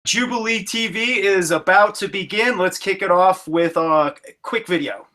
Jubilee TV is about to begin. Let's kick it off with a quick video.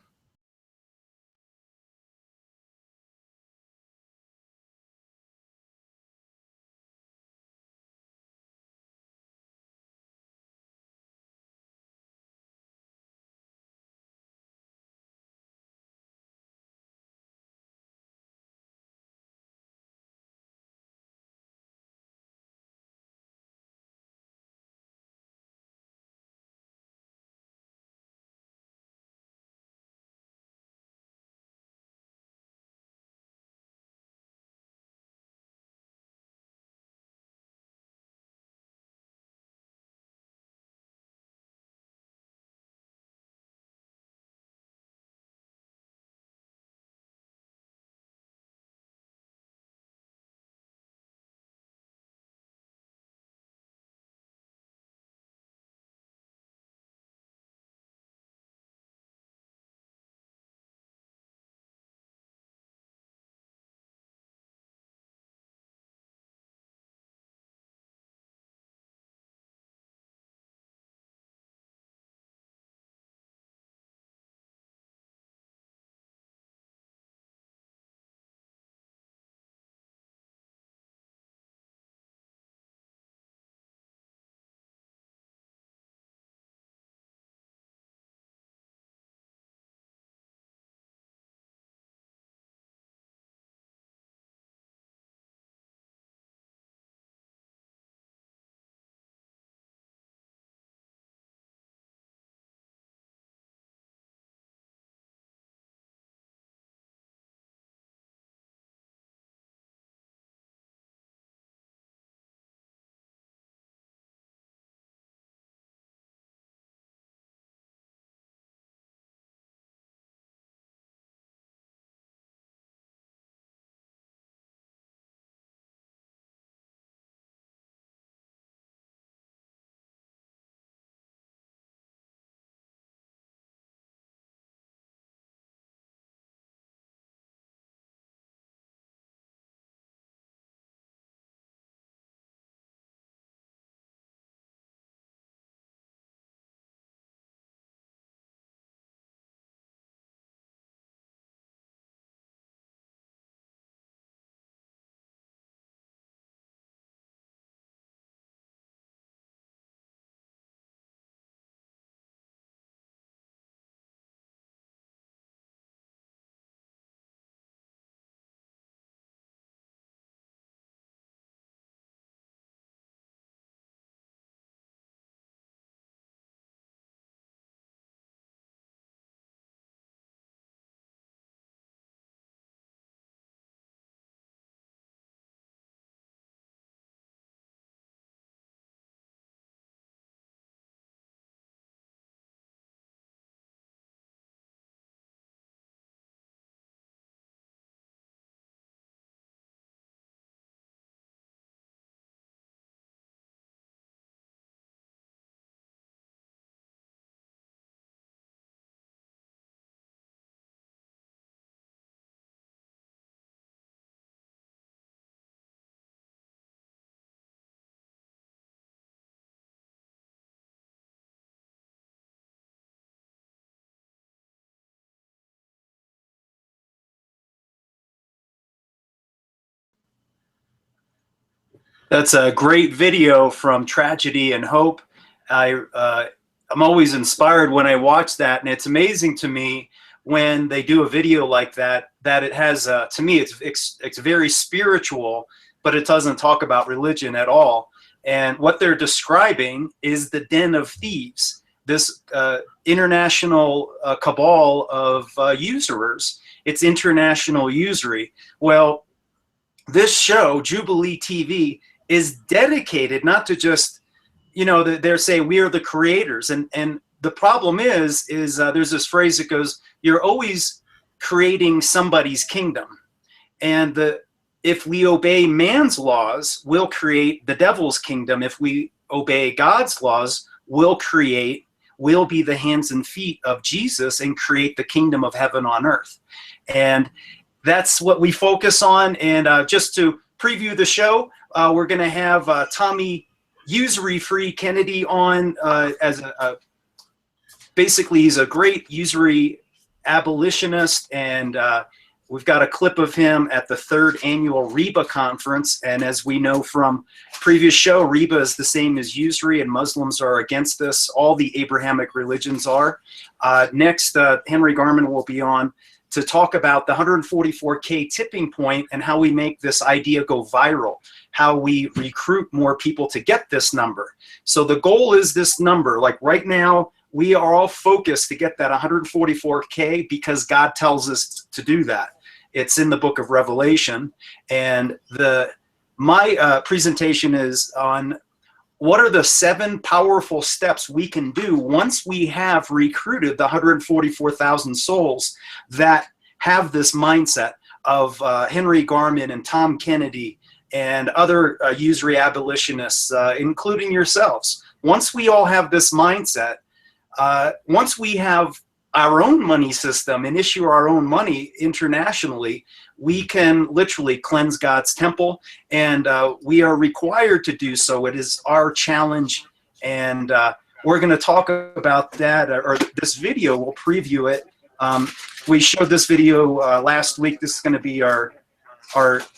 That's a great video from Tragedy and Hope. I'm always inspired when I watch that, and it's amazing to me when they do a video like that, that it has, to me, it's very spiritual, but it doesn't talk about religion at all. And what they're describing is the den of thieves, this international cabal of usurers. It's international usury. Well, this show, Jubilee TV, is dedicated not to just, they're saying we are the creators. And the problem is there's this phrase that goes, you're always creating somebody's kingdom. And if we obey man's laws, we'll create the devil's kingdom. If we obey God's laws, we'll be the hands and feet of Jesus and create the kingdom of heaven on earth. And that's what we focus on. And just to preview the show, we're going to have Tommy usury-free Kennedy on as basically he's a great usury abolitionist, and we've got a clip of him at the 3rd annual REBA conference. And as we know from previous show, REBA is the same as usury, and Muslims are against this. All the Abrahamic religions are. Next, Henry Garman will be on to talk about the 144K tipping point and how we make this idea go viral, how we recruit more people to get this number. So the goal is this number. Like right now, we are all focused to get that 144K because God tells us to do that. It's in the book of Revelation. And my presentation is on what are the 7 powerful steps we can do once we have recruited the 144,000 souls that have this mindset of Henry Garman and Tom Kennedy and other usury abolitionists, including yourselves. Once we all have this mindset, once we have our own money system and issue our own money internationally, we can literally cleanse God's temple, and we are required to do so. It is our challenge, and we're going to talk about that, or this video will preview it. We showed this video last week. This is going to be our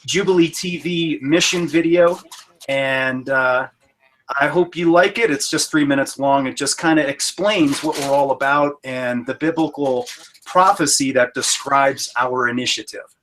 Jubilee TV mission video, and I hope you like it. It's just 3 minutes long. It just kind of explains what we're all about and the biblical prophecy that describes our initiative.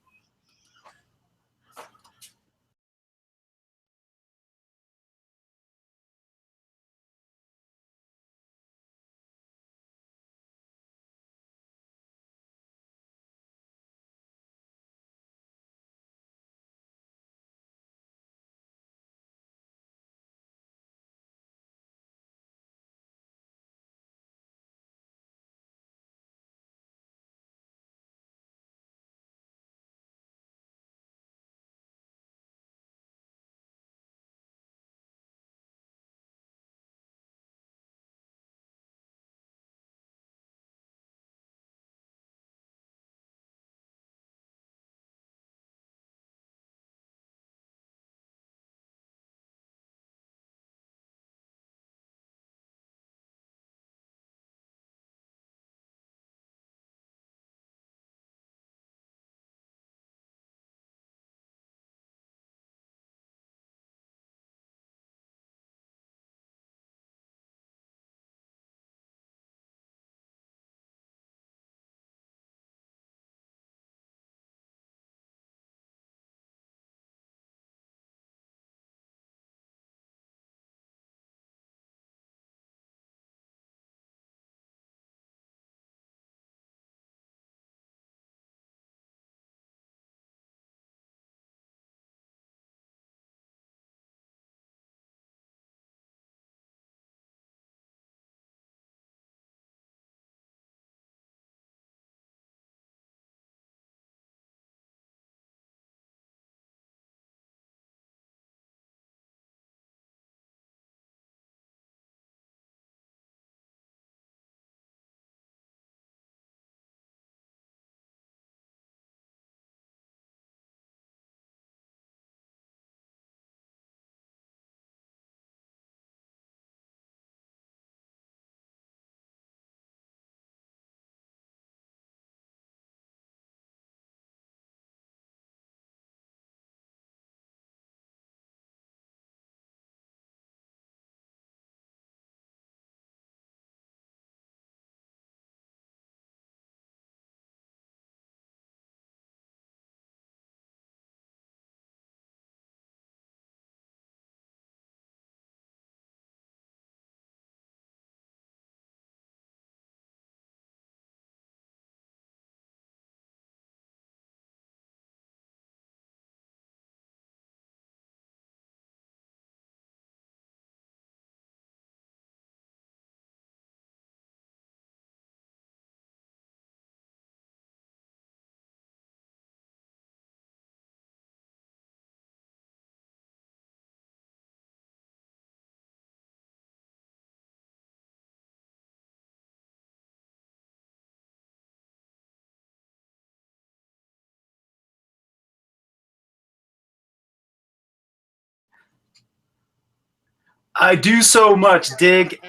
I do so much dig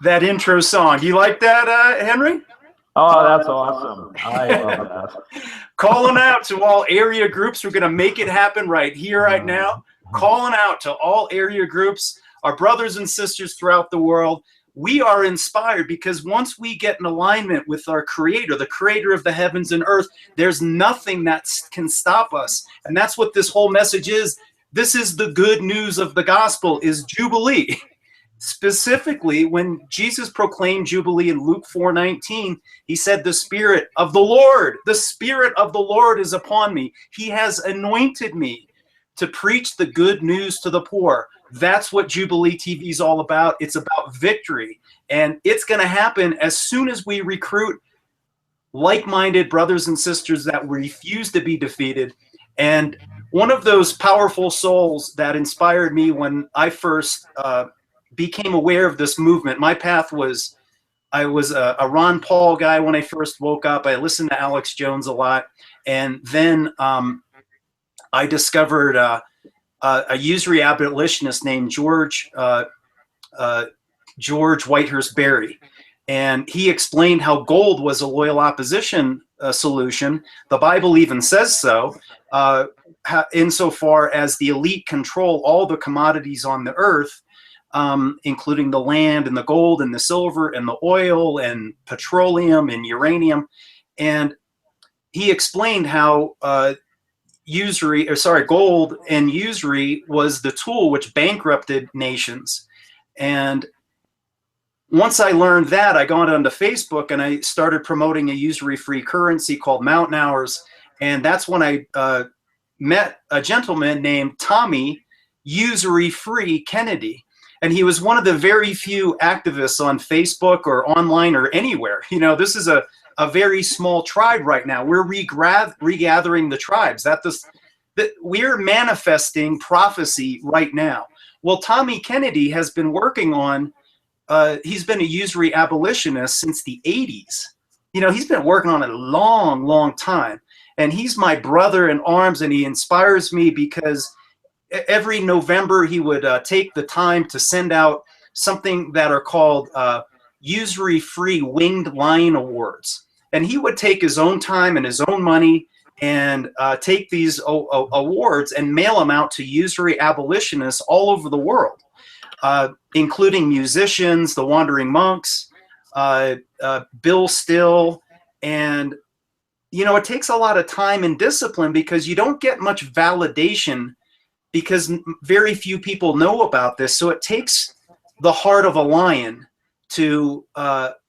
that intro song. Do you like that, Henry? Oh, that's awesome. I love that. Calling out to all area groups. We're going to make it happen right here, right now. Calling out to all area groups, our brothers and sisters throughout the world. We are inspired because once we get in alignment with our Creator, the Creator of the heavens and earth, there's nothing that can stop us. And that's what this whole message is. This is the good news of the gospel, is Jubilee. Specifically, when Jesus proclaimed Jubilee in Luke 4:19, he said, the Spirit of the Lord is upon me. He has anointed me to preach the good news to the poor. That's what Jubilee TV is all about. It's about victory. And it's going to happen as soon as we recruit like-minded brothers and sisters that refuse to be defeated. And one of those powerful souls that inspired me when I first became aware of this movement, my path was, I was a Ron Paul guy when I first woke up. I listened to Alex Jones a lot. And then I discovered a usury abolitionist named George Whitehurst Berry. And he explained how gold was a loyal opposition solution. The Bible even says so, insofar as the elite control all the commodities on the earth, including the land and the gold and the silver and the oil and petroleum and uranium. And he explained how gold and usury was the tool which bankrupted nations. And once I learned that, I got onto Facebook and I started promoting a usury-free currency called Mountain Hours. And that's when I met a gentleman named Tommy Usury-Free Kennedy. And he was one of the very few activists on Facebook or online or anywhere. You know, this is a very small tribe right now. We're regathering the tribes. We're manifesting prophecy right now. Well, Tommy Kennedy has been working on, he's been a usury abolitionist since the 80s. You know, he's been working on it a long, long time. And he's my brother in arms, and he inspires me because every November he would take the time to send out something that are called usury-free winged lion awards. And he would take his own time and his own money and take these awards and mail them out to usury abolitionists all over the world, including musicians, the Wandering Monks, Bill Still. And, you know, it takes a lot of time and discipline because you don't get much validation because very few people know about this. So it takes the heart of a lion to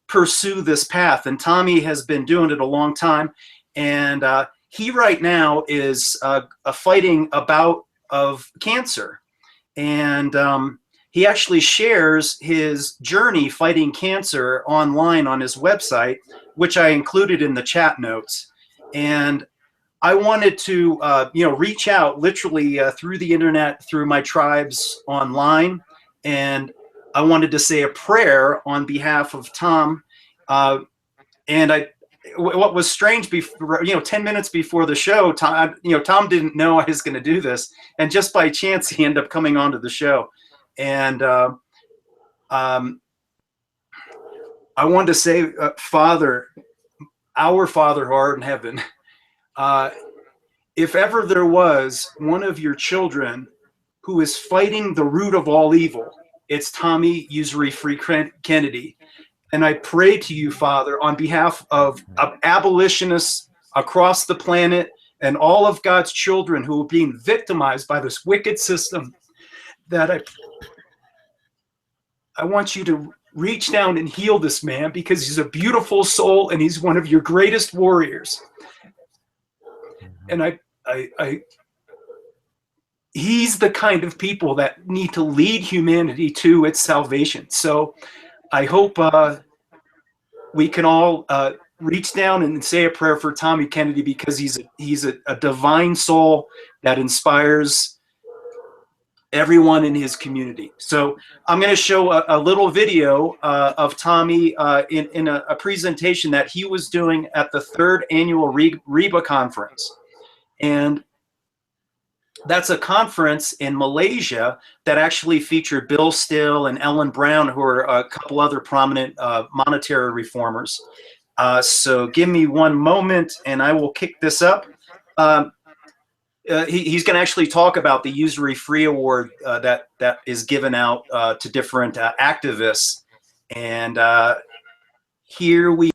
pursue this path. And Tommy has been doing it a long time. And he right now is fighting a bout of cancer. And he actually shares his journey fighting cancer online on his website, which I included in the chat notes. And I wanted to, reach out literally through the internet, through my tribes online, and I wanted to say a prayer on behalf of Tom. What was strange, 10 minutes before the show, Tom didn't know I was going to do this, and just by chance he ended up coming onto the show. And I wanted to say, Father, our Father who art in heaven, if ever there was one of your children who is fighting the root of all evil, it's Tommy Usury-Free Kennedy. And I pray to you, Father, on behalf of abolitionists across the planet and all of God's children who are being victimized by this wicked system, that I want you to reach down and heal this man, because he's a beautiful soul and he's one of your greatest warriors. And he's the kind of people that need to lead humanity to its salvation. So I hope we can all reach down and say a prayer for Tommy Kennedy, because he's a divine soul that inspires everyone in his community. So I'm going to show a little video of Tommy in a presentation that he was doing at the 3rd annual REBA conference. And That's a conference in Malaysia that actually featured Bill Still and Ellen Brown, who are a couple other prominent monetary reformers. So give me one moment and I will kick this up. Um, he's going to actually talk about the Usury Free Award that is given out to different activists. And here we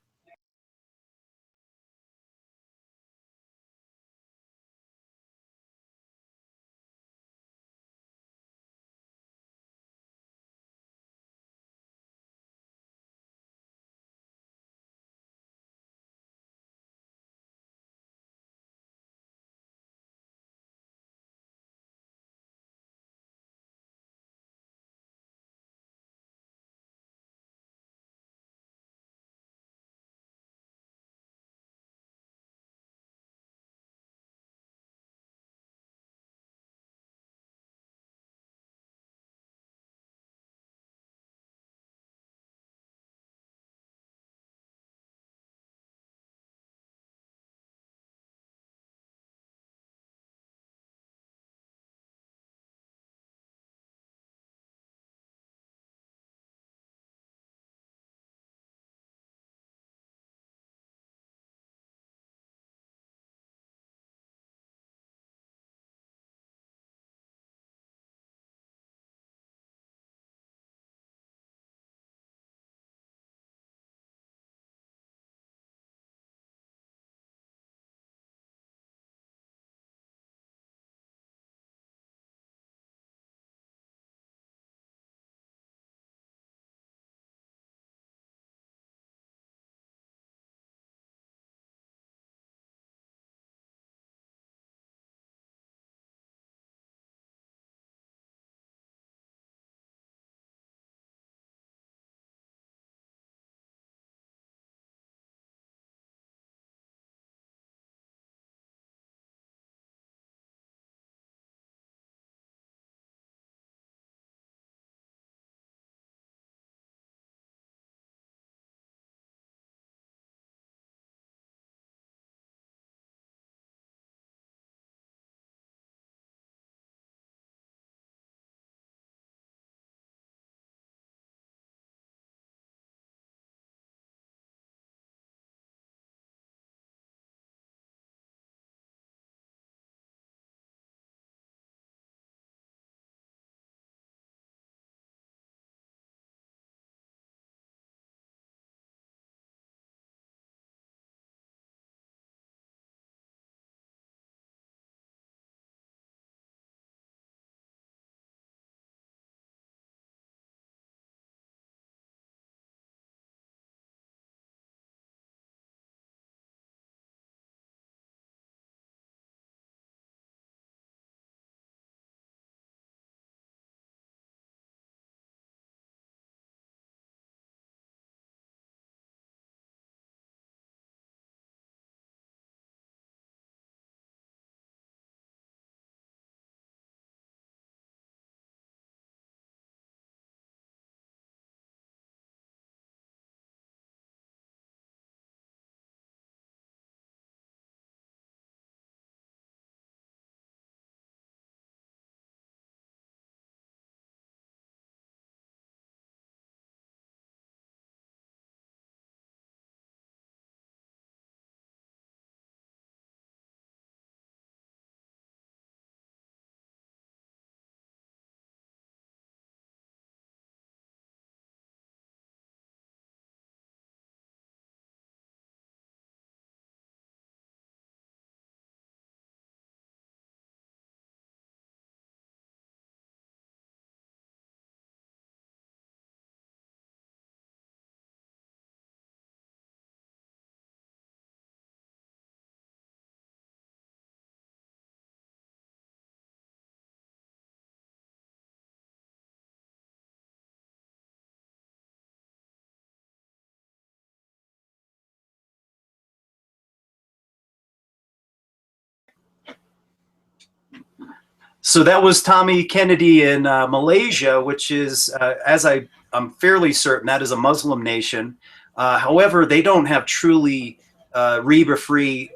So that was Tommy Kennedy in Malaysia, which is, I'm fairly certain, that is a Muslim nation. However, they don't have truly riba-free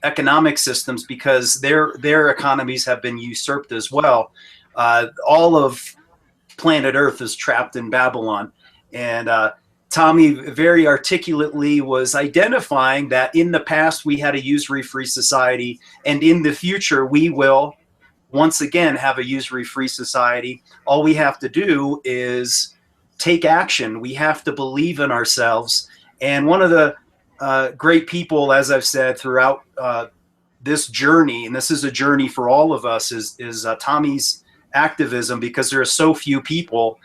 economic systems because their economies have been usurped as well. All of planet Earth is trapped in Babylon, and Tommy very articulately was identifying that in the past we had a usury-free society, and in the future we will once again have a usury-free society. All we have to do is take action. We have to believe in ourselves. And one of the great people, as I've said throughout this journey, and this is a journey for all of us, is Tommy's activism, because there are so few people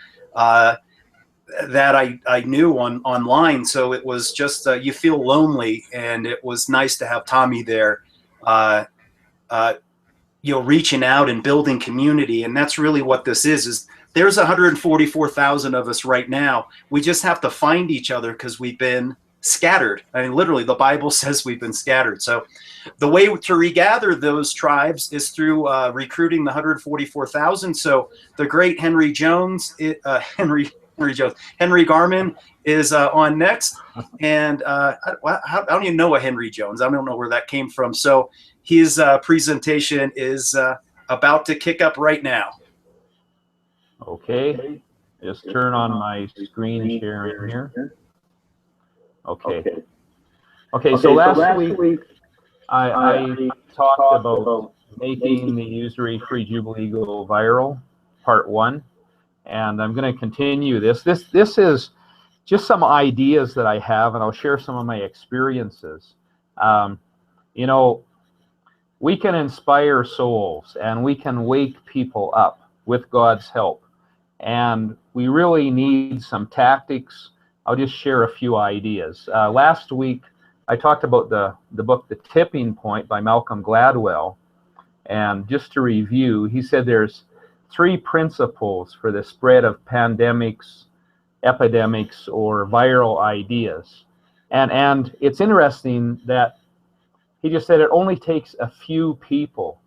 that I knew online. So it was just you feel lonely, and it was nice to have Tommy there, reaching out and building community. And that's really what this is there's 144,000 of us right now. We just have to find each other because we've been scattered. I mean, literally, the Bible says we've been scattered. So the way to regather those tribes is through recruiting the 144,000. So the great Henry Garmin is on next. And I don't even know a Henry Jones. I don't know where that came from. So his presentation is about to kick up right now. Okay, just turn on my screen sharing here. Okay, so last week I talked about making the usury-free Jubilee go viral, part 1, and I'm going to continue this. This is just some ideas that I have, and I'll share some of my experiences. You know, we can inspire souls, and we can wake people up with God's help. And we really need some tactics. I'll just share a few ideas. Last week, I talked about the book, The Tipping Point by Malcolm Gladwell. And just to review, he said there's 3 principles for the spread of pandemics, epidemics, or viral ideas. And it's interesting that he just said it only takes a few people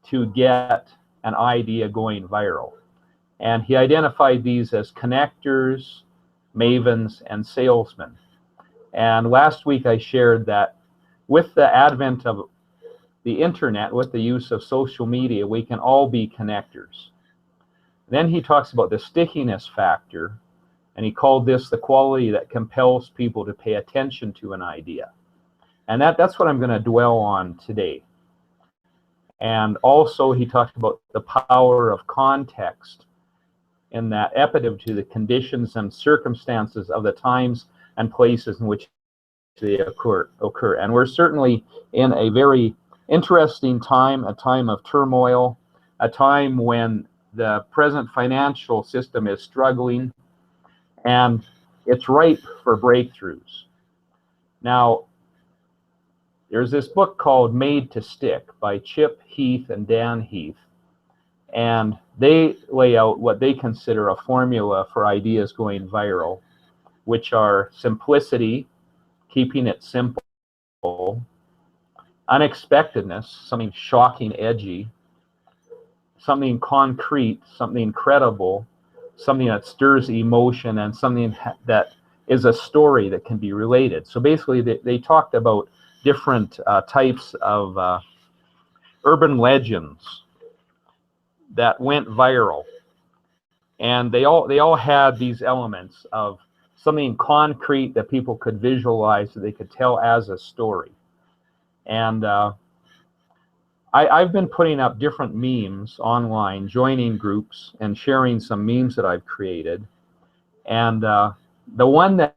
to get an idea going viral. And he identified these as connectors, mavens, and salesmen. And last week I shared that with the advent of the internet, with the use of social media, we can all be connectors. Then he talks about the stickiness factor, and he called this the quality that compels people to pay attention to an idea. And that's what I'm going to dwell on today. And also he talked about the power of context, in that epidemic to the conditions and circumstances of the times and places in which they occur. And we're certainly in a very interesting time, a time of turmoil, a time when the present financial system is struggling, and it's ripe for breakthroughs. Now, there's this book called Made to Stick by Chip Heath and Dan Heath, and they lay out what they consider a formula for ideas going viral, which are simplicity, keeping it simple, unexpectedness, something shocking, edgy, something concrete, something credible, something that stirs emotion, and something that is a story that can be related. So basically they talked about different types of urban legends that went viral, and they all had these elements of something concrete that people could visualize, that they could tell as a story. And I've been putting up different memes online, joining groups and sharing some memes that I've created. And the one that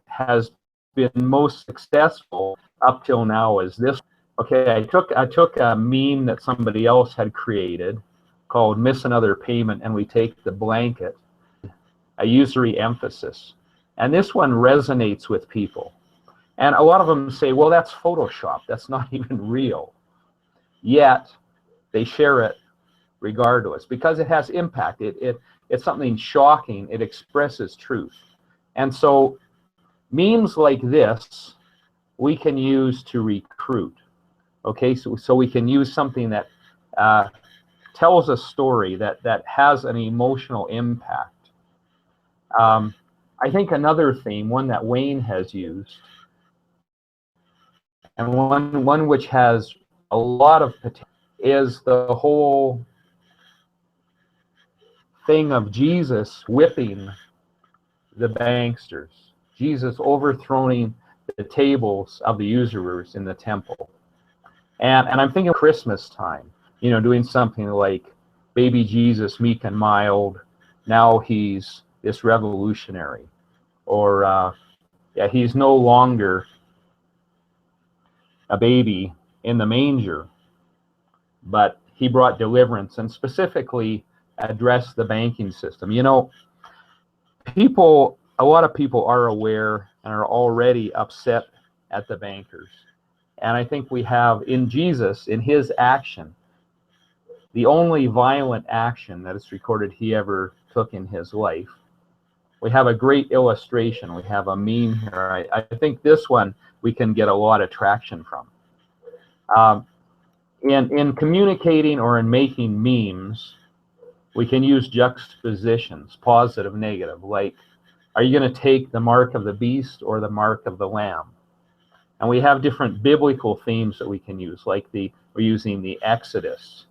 has been most successful up till now is this. Okay, I took a meme that somebody else had created called Miss Another Payment, and we take the blanket, a usury emphasis. And this one resonates with people. And a lot of them say, well, that's Photoshop. That's not even real. Yet, they share it regardless because it has impact. It's something shocking. It expresses truth. And so memes like this, we can use to recruit. Okay, so we can use something that tells a story that has an emotional impact. I think another theme, one that Wayne has used, and one which has a lot of potential is the whole thing of Jesus whipping the banksters, Jesus overthrowing the tables of the usurers in the temple. And I'm thinking of Christmas time, you know, doing something like baby Jesus, meek and mild, now he's this revolutionary. Or, yeah, he's no longer a baby in the manger, but he brought deliverance and specifically addressed the banking system. You know, a lot of people are aware and are already upset at the bankers. And I think we have in Jesus, in his action, the only violent action that is recorded he ever took in his life. We have a great illustration. We have a meme here. I think this one we can get a lot of traction from. In communicating or in making memes, we can use juxtapositions, positive, negative, like, are you going to take the mark of the beast or the mark of the lamb? And we have different biblical themes that we can use, like we're using the Exodus.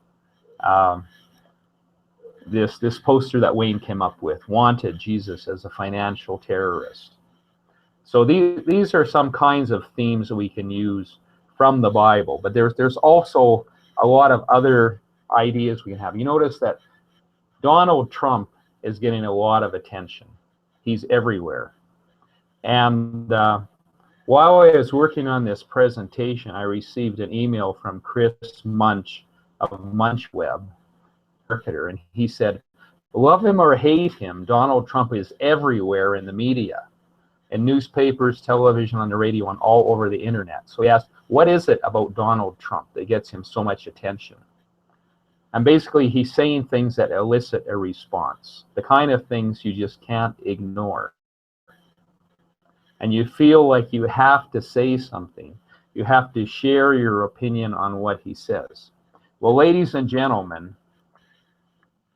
This poster that Wayne came up with wanted Jesus as a financial terrorist. So these are some kinds of themes that we can use from the Bible, but there's also a lot of other ideas we can have. You notice that Donald Trump is getting a lot of attention. He's everywhere. And while I was working on this presentation, I received an email from Chris Munch of MunchWeb, marketer, and he said, love him or hate him, Donald Trump is everywhere in the media, in newspapers, television, on the radio, and all over the internet. So he asked, what is it about Donald Trump that gets him so much attention? And basically, he's saying things that elicit a response, the kind of things you just can't ignore. And you feel like you have to say something. You have to share your opinion on what he says. Well, ladies and gentlemen,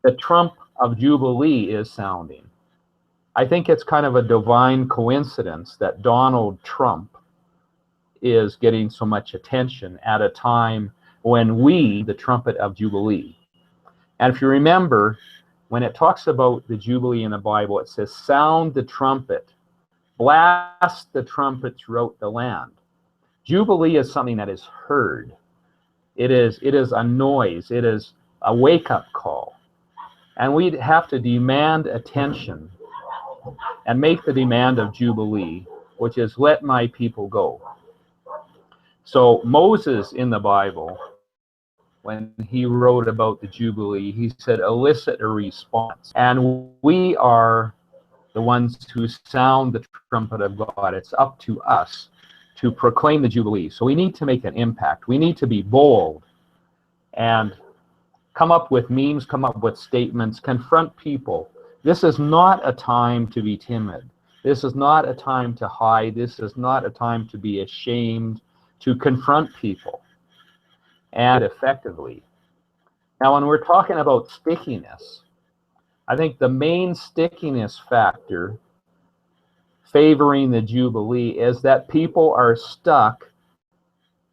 the Trump of Jubilee is sounding. I think it's kind of a divine coincidence that Donald Trump is getting so much attention at a time when we, the trumpet of Jubilee. And if you remember, when it talks about the Jubilee in the Bible, it says, sound the trumpet, blast the trumpet throughout the land. Jubilee is something that is heard. It is a noise. It is a wake-up call. And we have to demand attention and make the demand of Jubilee, which is let my people go. So Moses in the Bible, when he wrote about the Jubilee, he said, elicit a response. And we are the ones who sound the trumpet of God. It's up to us to proclaim the Jubilee. So we need to make an impact. We need to be bold and come up with memes, come up with statements, confront people. This is not a time to be timid. This is not a time to hide. This is not a time to be ashamed, to confront people, and effectively. Now, when we're talking about stickiness, I think the main stickiness factor favoring the Jubilee is that people are stuck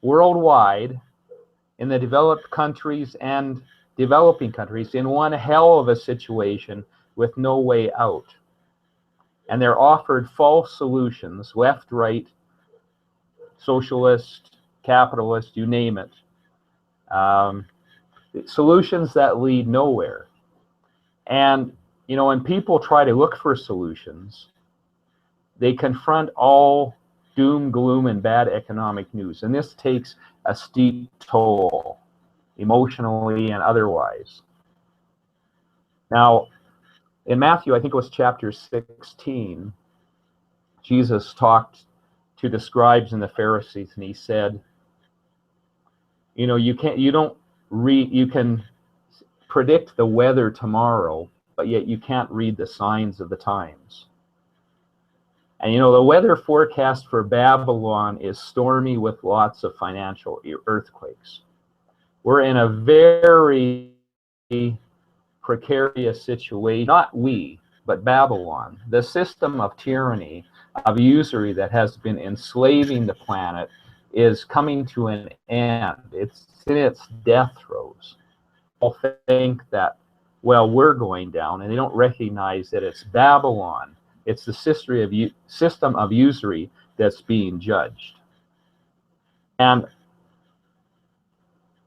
worldwide in the developed countries and developing countries in one hell of a situation with no way out. And they're offered false solutions, left, right, socialist, capitalist, you name it. Solutions that lead nowhere. And, you know, when people try to look for solutions, they confront all doom, gloom, and bad economic news. And this takes a steep toll, emotionally and otherwise. Now, in Matthew, I think it was chapter 16, Jesus talked to the scribes and the Pharisees, and he said, you know, you can predict the weather tomorrow, but yet you can't read the signs of the times. And you know, the weather forecast for Babylon is stormy with lots of financial earthquakes. We're in a very precarious situation, not we, but Babylon, the system of tyranny, of usury that has been enslaving the planet, is coming to an end. It's in its death throes. People think that, well, we're going down, and they don't recognize that it's Babylon. It's the system of usury that's being judged. And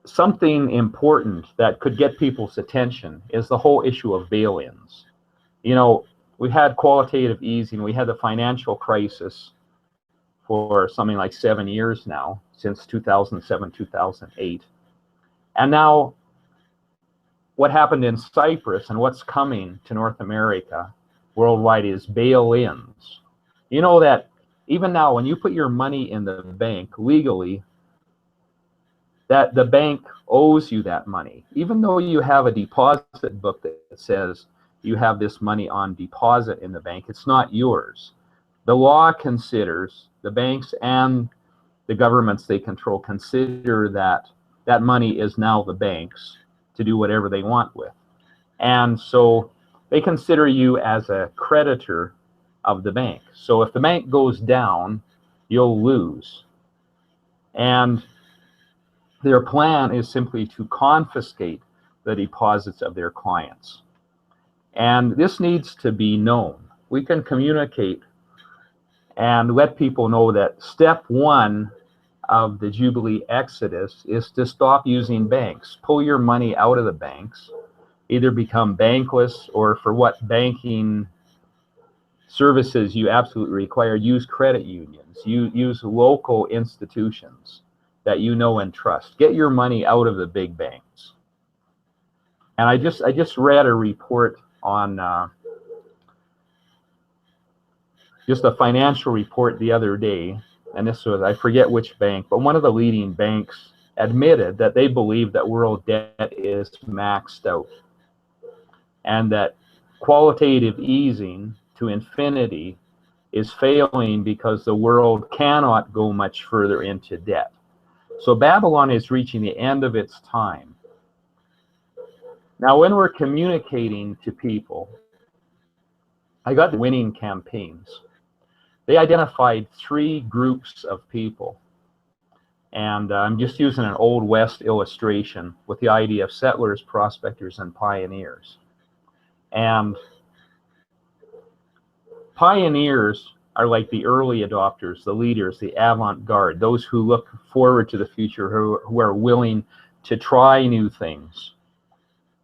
something important that could get people's attention is the whole issue of bail-ins. You know, we had qualitative easing, we had the financial crisis for something like 7 years now, since 2007, 2008. And now what happened in Cyprus and what's coming to North America worldwide is bail-ins. You know that even now when you put your money in the bank legally, that the bank owes you that money. Even though you have a deposit book that says you have this money on deposit in the bank, it's not yours. The law considers, the banks and the governments they control consider that that money is now the bank's to do whatever they want with. And so they consider you as a creditor of the bank. So if the bank goes down, you'll lose. And their plan is simply to confiscate the deposits of their clients. And this needs to be known. We can communicate and let people know that step one of the Jubilee Exodus is to stop using banks. Pull your money out of the banks, either become bankless, or for what banking services you absolutely require, use credit unions, use local institutions that you know and trust. Get your money out of the big banks. And I just read a report on just a financial report the other day, and this was, I forget which bank, but one of the leading banks admitted that they believe that world debt is maxed out, and that qualitative easing to infinity is failing because the world cannot go much further into debt. So Babylon is reaching the end of its time. Now, when we're communicating to people, I got the winning campaigns. They identified 3 groups of people. And I'm just using an Old West illustration with the idea of settlers, prospectors, and pioneers. And pioneers are like the early adopters, the leaders, the avant-garde, those who look forward to the future, who are willing to try new things.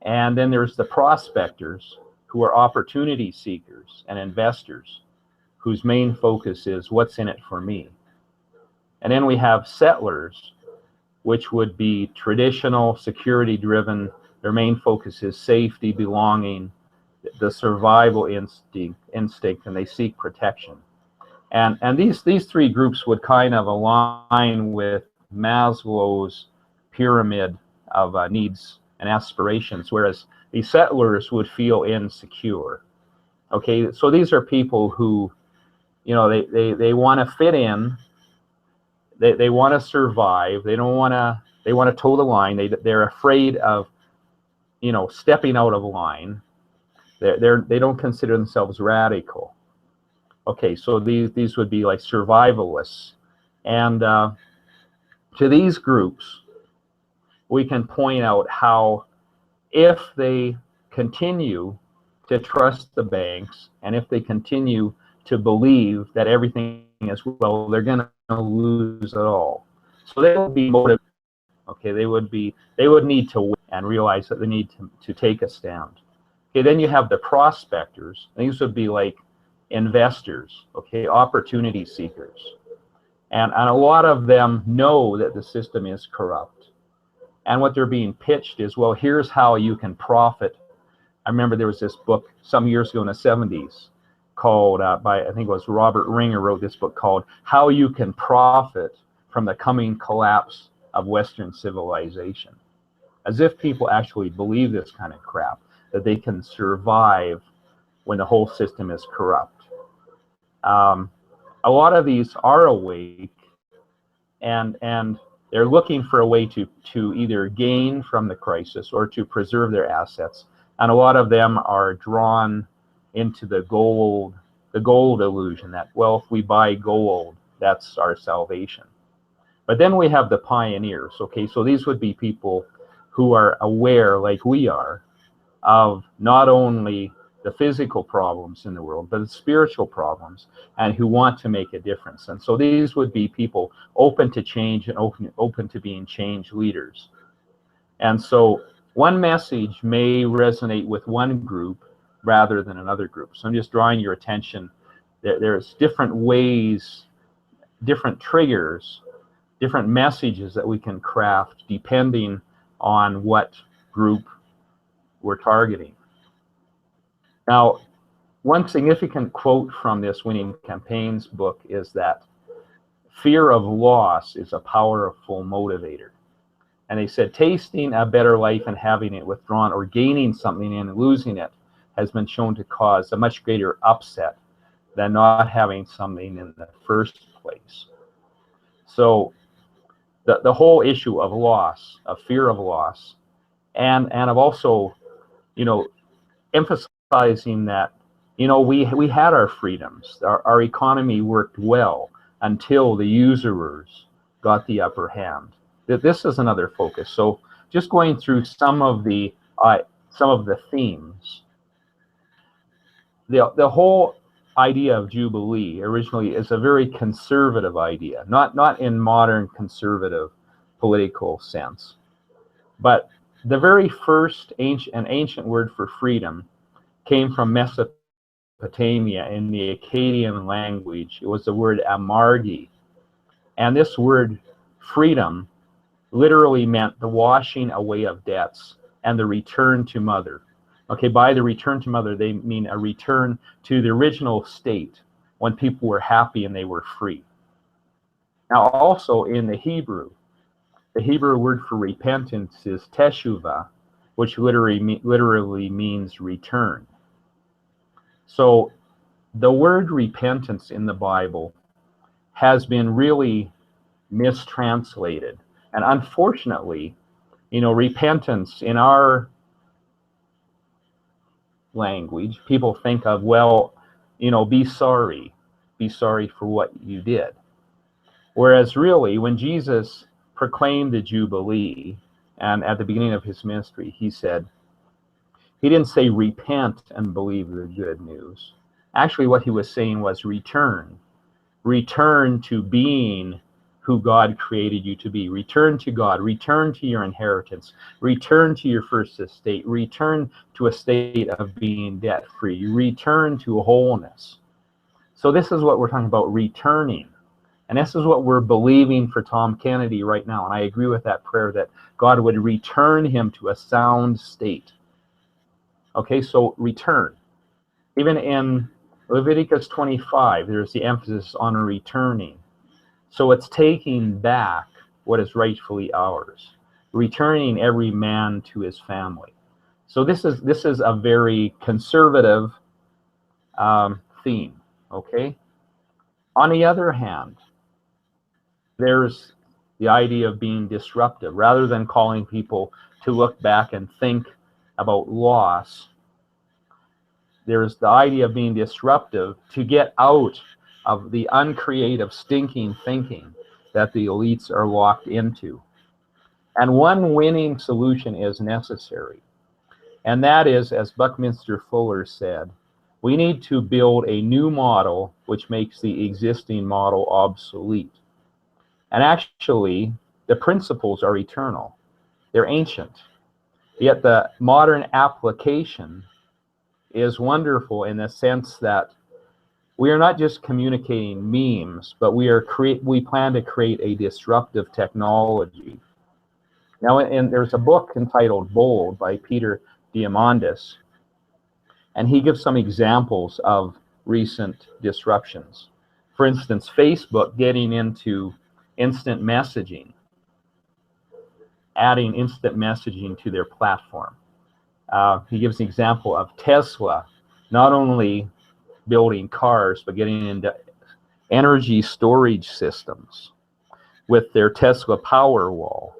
And then there's the prospectors, who are opportunity seekers and investors, whose main focus is what's in it for me. And then we have settlers, which would be traditional, security-driven. Their main focus is safety, belonging, the survival instinct, and they seek protection. And these 3 groups would kind of align with Maslow's pyramid of needs and aspirations, whereas the settlers would feel insecure. Okay, so these are people who, you know, they want to fit in, they want to survive, they want to toe the line, they're afraid of, you know, stepping out of line. They don't consider themselves radical. Okay, so these would be like survivalists. And to these groups, we can point out how if they continue to trust the banks, and if they continue to believe that everything is well, they're going to lose it all. So they would be motivated. Okay, they would need to win and realize that they need to take a stand. Okay, then you have the prospectors. These would be like investors, okay, opportunity seekers. And a lot of them know that the system is corrupt. And what they're being pitched is, well, here's how you can profit. I remember there was this book some years ago in the 70s called, by, I think it was Robert Ringer wrote this book called How You Can Profit from the Coming Collapse of Western Civilization. As if people actually believe this kind of crap, that they can survive when the whole system is corrupt. A lot of these are awake, and they're looking for a way to either gain from the crisis or to preserve their assets. And a lot of them are drawn into the gold illusion that, well, if we buy gold, that's our salvation. But then we have the pioneers, okay? So these would be people who are aware, like we are, of not only the physical problems in the world, but the spiritual problems, and who want to make a difference. And so these would be people open to change and open to being change leaders. And so one message may resonate with one group rather than another group. So I'm just drawing your attention that there's different ways, different triggers, different messages that we can craft depending on what group we're targeting. Now, one significant quote from this Winning Campaigns book is that fear of loss is a powerful motivator. And they said tasting a better life and having it withdrawn, or gaining something and losing it, has been shown to cause a much greater upset than not having something in the first place. So the whole issue of loss, of fear of loss, and of also, emphasizing that, we had our freedoms, our economy worked well until the usurers got the upper hand. This is another focus. So just going through some of the themes. The whole idea of Jubilee originally is a very conservative idea, not in modern conservative political sense, but the very first ancient word for freedom came from Mesopotamia in the Akkadian language. It was the word amargi, and this word freedom literally meant the washing away of debts and the return to mother. Okay, by the return to mother, they mean a return to the original state when people were happy and they were free. Now, also in the Hebrew word for repentance is teshuvah, which literally means return. So the word repentance in the Bible has been really mistranslated. And unfortunately, repentance in our language, people think of, be sorry for what you did. Whereas really, when Jesus proclaimed the Jubilee, and at the beginning of his ministry, he didn't say repent and believe the good news. Actually, what he was saying was return to being who God created you to be. Return to God, return to your inheritance, return to your first estate, return to a state of being debt-free, return to wholeness. So this is what we're talking about, returning. And this is what we're believing for Tom Kennedy right now. And I agree with that prayer that God would return him to a sound state. Okay, so return. Even in Leviticus 25, there's the emphasis on returning. So it's taking back what is rightfully ours, returning every man to his family. So this is a very conservative theme, okay? On the other hand, there's the idea of being disruptive. Rather than calling people to look back and think about loss, there's the idea of being disruptive to get out of the uncreative, stinking thinking that the elites are locked into. And one winning solution is necessary. And that is, as Buckminster Fuller said, we need to build a new model which makes the existing model obsolete. And actually, the principles are eternal. They're ancient. Yet the modern application is wonderful in the sense that we are not just communicating memes, but we plan to create a disruptive technology. Now, there's a book entitled Bold by Peter Diamandis, and he gives some examples of recent disruptions. For instance, Facebook getting into instant messaging, adding instant messaging to their platform. He gives an example of Tesla not only building cars, but getting into energy storage systems with their Tesla Powerwall.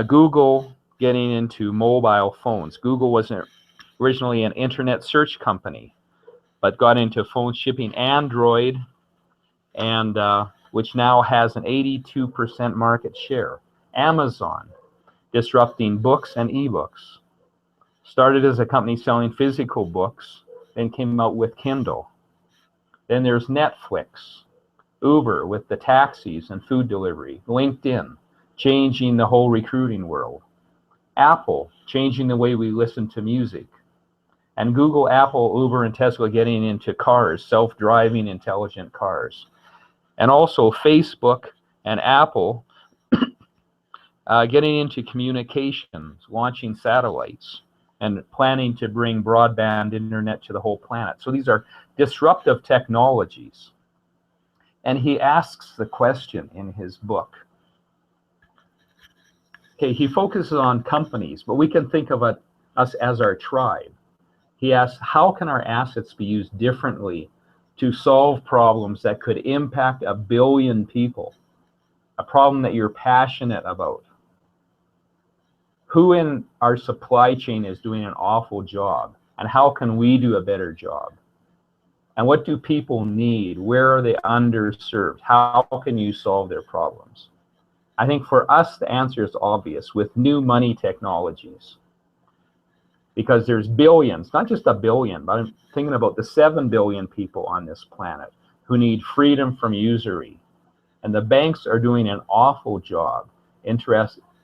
Google getting into mobile phones. Google was originally an internet search company, but got into phone shipping, Android, and which now has an 82% market share. Amazon, disrupting books and ebooks. Started as a company selling physical books, then came out with Kindle. Then there's Netflix, Uber with the taxis and food delivery, LinkedIn, changing the whole recruiting world, Apple, changing the way we listen to music, and Google, Apple, Uber, and Tesla getting into cars, self-driving intelligent cars. And also Facebook and Apple getting into communications, launching satellites, and planning to bring broadband internet to the whole planet. So these are disruptive technologies. And he asks the question in his book. Okay, he focuses on companies, but we can think of us as our tribe. He asks, how can our assets be used differently to solve problems that could impact 1 billion people? A problem that you're passionate about. Who in our supply chain is doing an awful job? And how can we do a better job? And what do people need? Where are they underserved? How can you solve their problems? I think for us, the answer is obvious with new money technologies. Because there's billions, not just 1 billion, but I'm thinking about the 7 billion people on this planet who need freedom from usury. And the banks are doing an awful job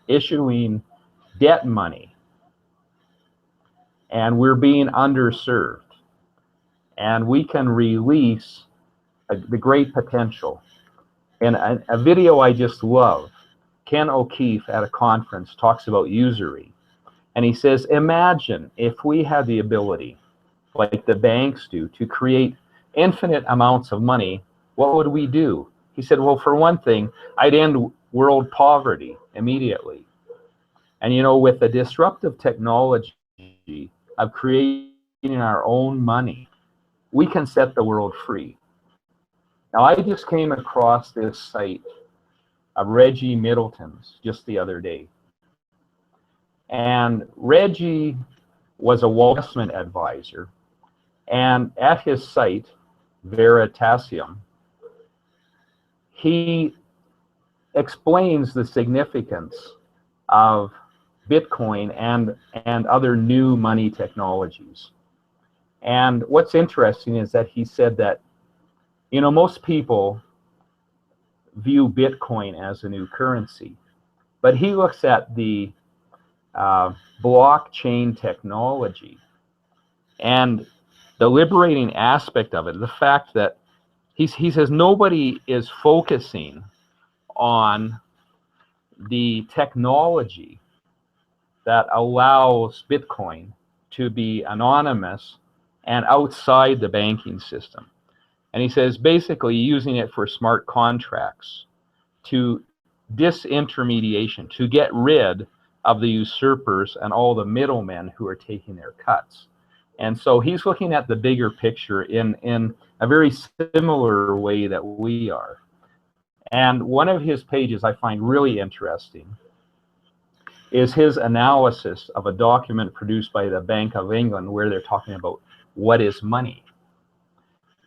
issuing debt money. And we're being underserved. And we can release the great potential. In a video I just love, Ken O'Keefe at a conference talks about usury. And he says, imagine if we had the ability, like the banks do, to create infinite amounts of money, what would we do? He said, well, for one thing, I'd end world poverty immediately. And you know, with the disruptive technology of creating our own money, we can set the world free. Now, I just came across this site of Reggie Middleton's just the other day. And Reggie was a Wall Street advisor. And at his site, Veritasium, he explains the significance of Bitcoin and other new money technologies. And what's interesting is that he said that, you know, most people view Bitcoin as a new currency, but he looks at the blockchain technology and the liberating aspect of it, the fact that he says nobody is focusing on the technology that allows Bitcoin to be anonymous and outside the banking system. And he says basically using it for smart contracts to disintermediation, to get rid of the usurpers and all the middlemen who are taking their cuts. And so he's looking at the bigger picture in a very similar way that we are. And one of his pages I find really interesting is his analysis of a document produced by the Bank of England where they're talking about what is money.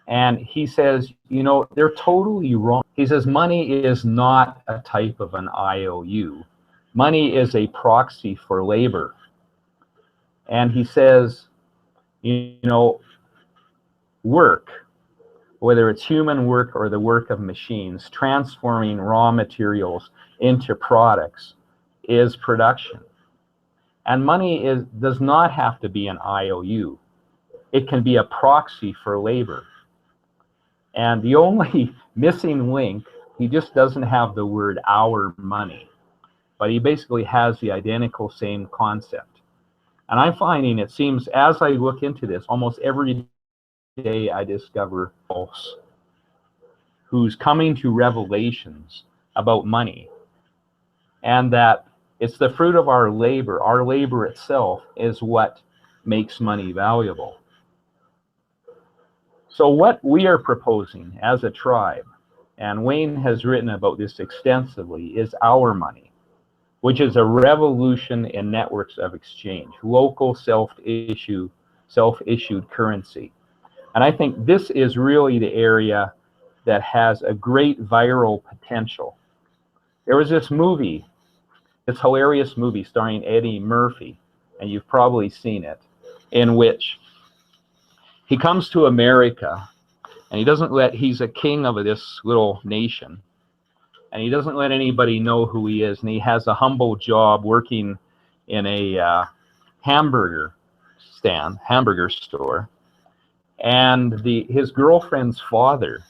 And he says, you know, they're totally wrong. He says money is not a type of an IOU. Money is a proxy for labor. And he says, you know, work, whether it's human work or the work of machines, transforming raw materials into products is production. And money does not have to be an IOU. It can be a proxy for labor. And the only missing link, he just doesn't have the word our money, but he basically has the identical same concept. And I'm finding it seems as I look into this, almost every day I discover folks who's coming to revelations about money, and that it's the fruit of our labor itself is what makes money valuable. So what we are proposing as a tribe, and Wayne has written about this extensively, is our money, which is a revolution in networks of exchange, local self-issued currency. And I think this is really the area that has a great viral potential. There was this movie, this hilarious movie starring Eddie Murphy, and you've probably seen it, in which he comes to America, and he's a king of this little nation, and he doesn't let anybody know who he is, and he has a humble job working in a hamburger store, and his girlfriend's father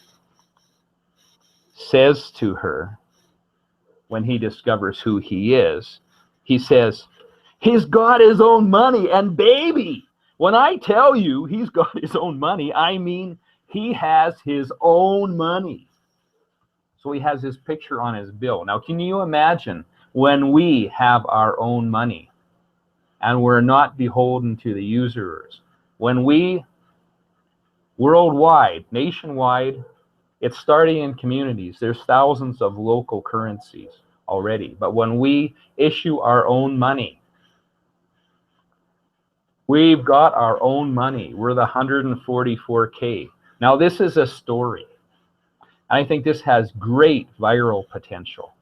says to her, when he discovers who he is, he says, he's got his own money, and baby, when I tell you he's got his own money, I mean he has his own money. So he has his picture on his bill. Now, can you imagine when we have our own money and we're not beholden to the usurers? When we, worldwide, nationwide, it's starting in communities. There's thousands of local currencies already. But when we issue our own money, we've got our own money. We're the 144K. Now, this is a story. I think this has great viral potential.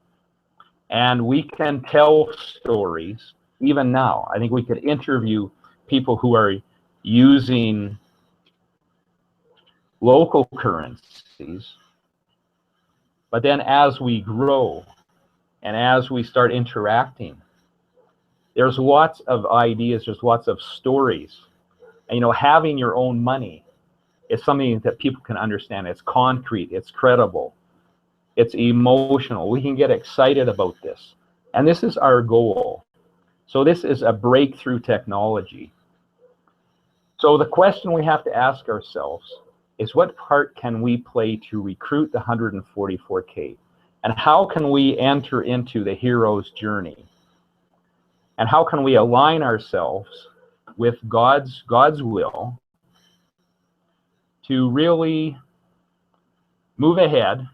And we can tell stories even now. I think we could interview people who are using local currencies. But then as we grow and as we start interacting, there's lots of ideas, there's lots of stories. And, you know, having your own money is something that people can understand. It's concrete, it's credible, it's emotional. We can get excited about this. And this is our goal. So this is a breakthrough technology. So the question we have to ask ourselves is, what part can we play to recruit the 144K? And how can we enter into the hero's journey? And how can we align ourselves with God's will to really move ahead?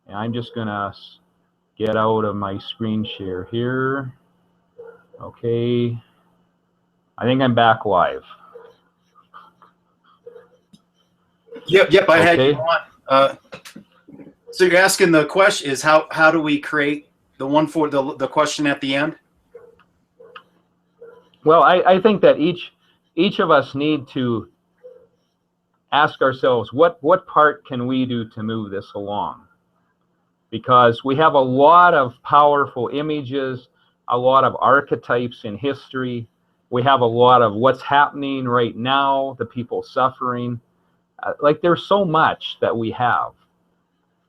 And I'm just gonna get out of my screen share here. Okay, I think I'm back live. Yep, I had you on. So you're asking, the question is, how do we create the one for the question at the end? Well, I think that each of us need to ask ourselves, what part can we do to move this along? Because we have a lot of powerful images, a lot of archetypes in history. We have a lot of what's happening right now, the people suffering. Like, there's so much that we have.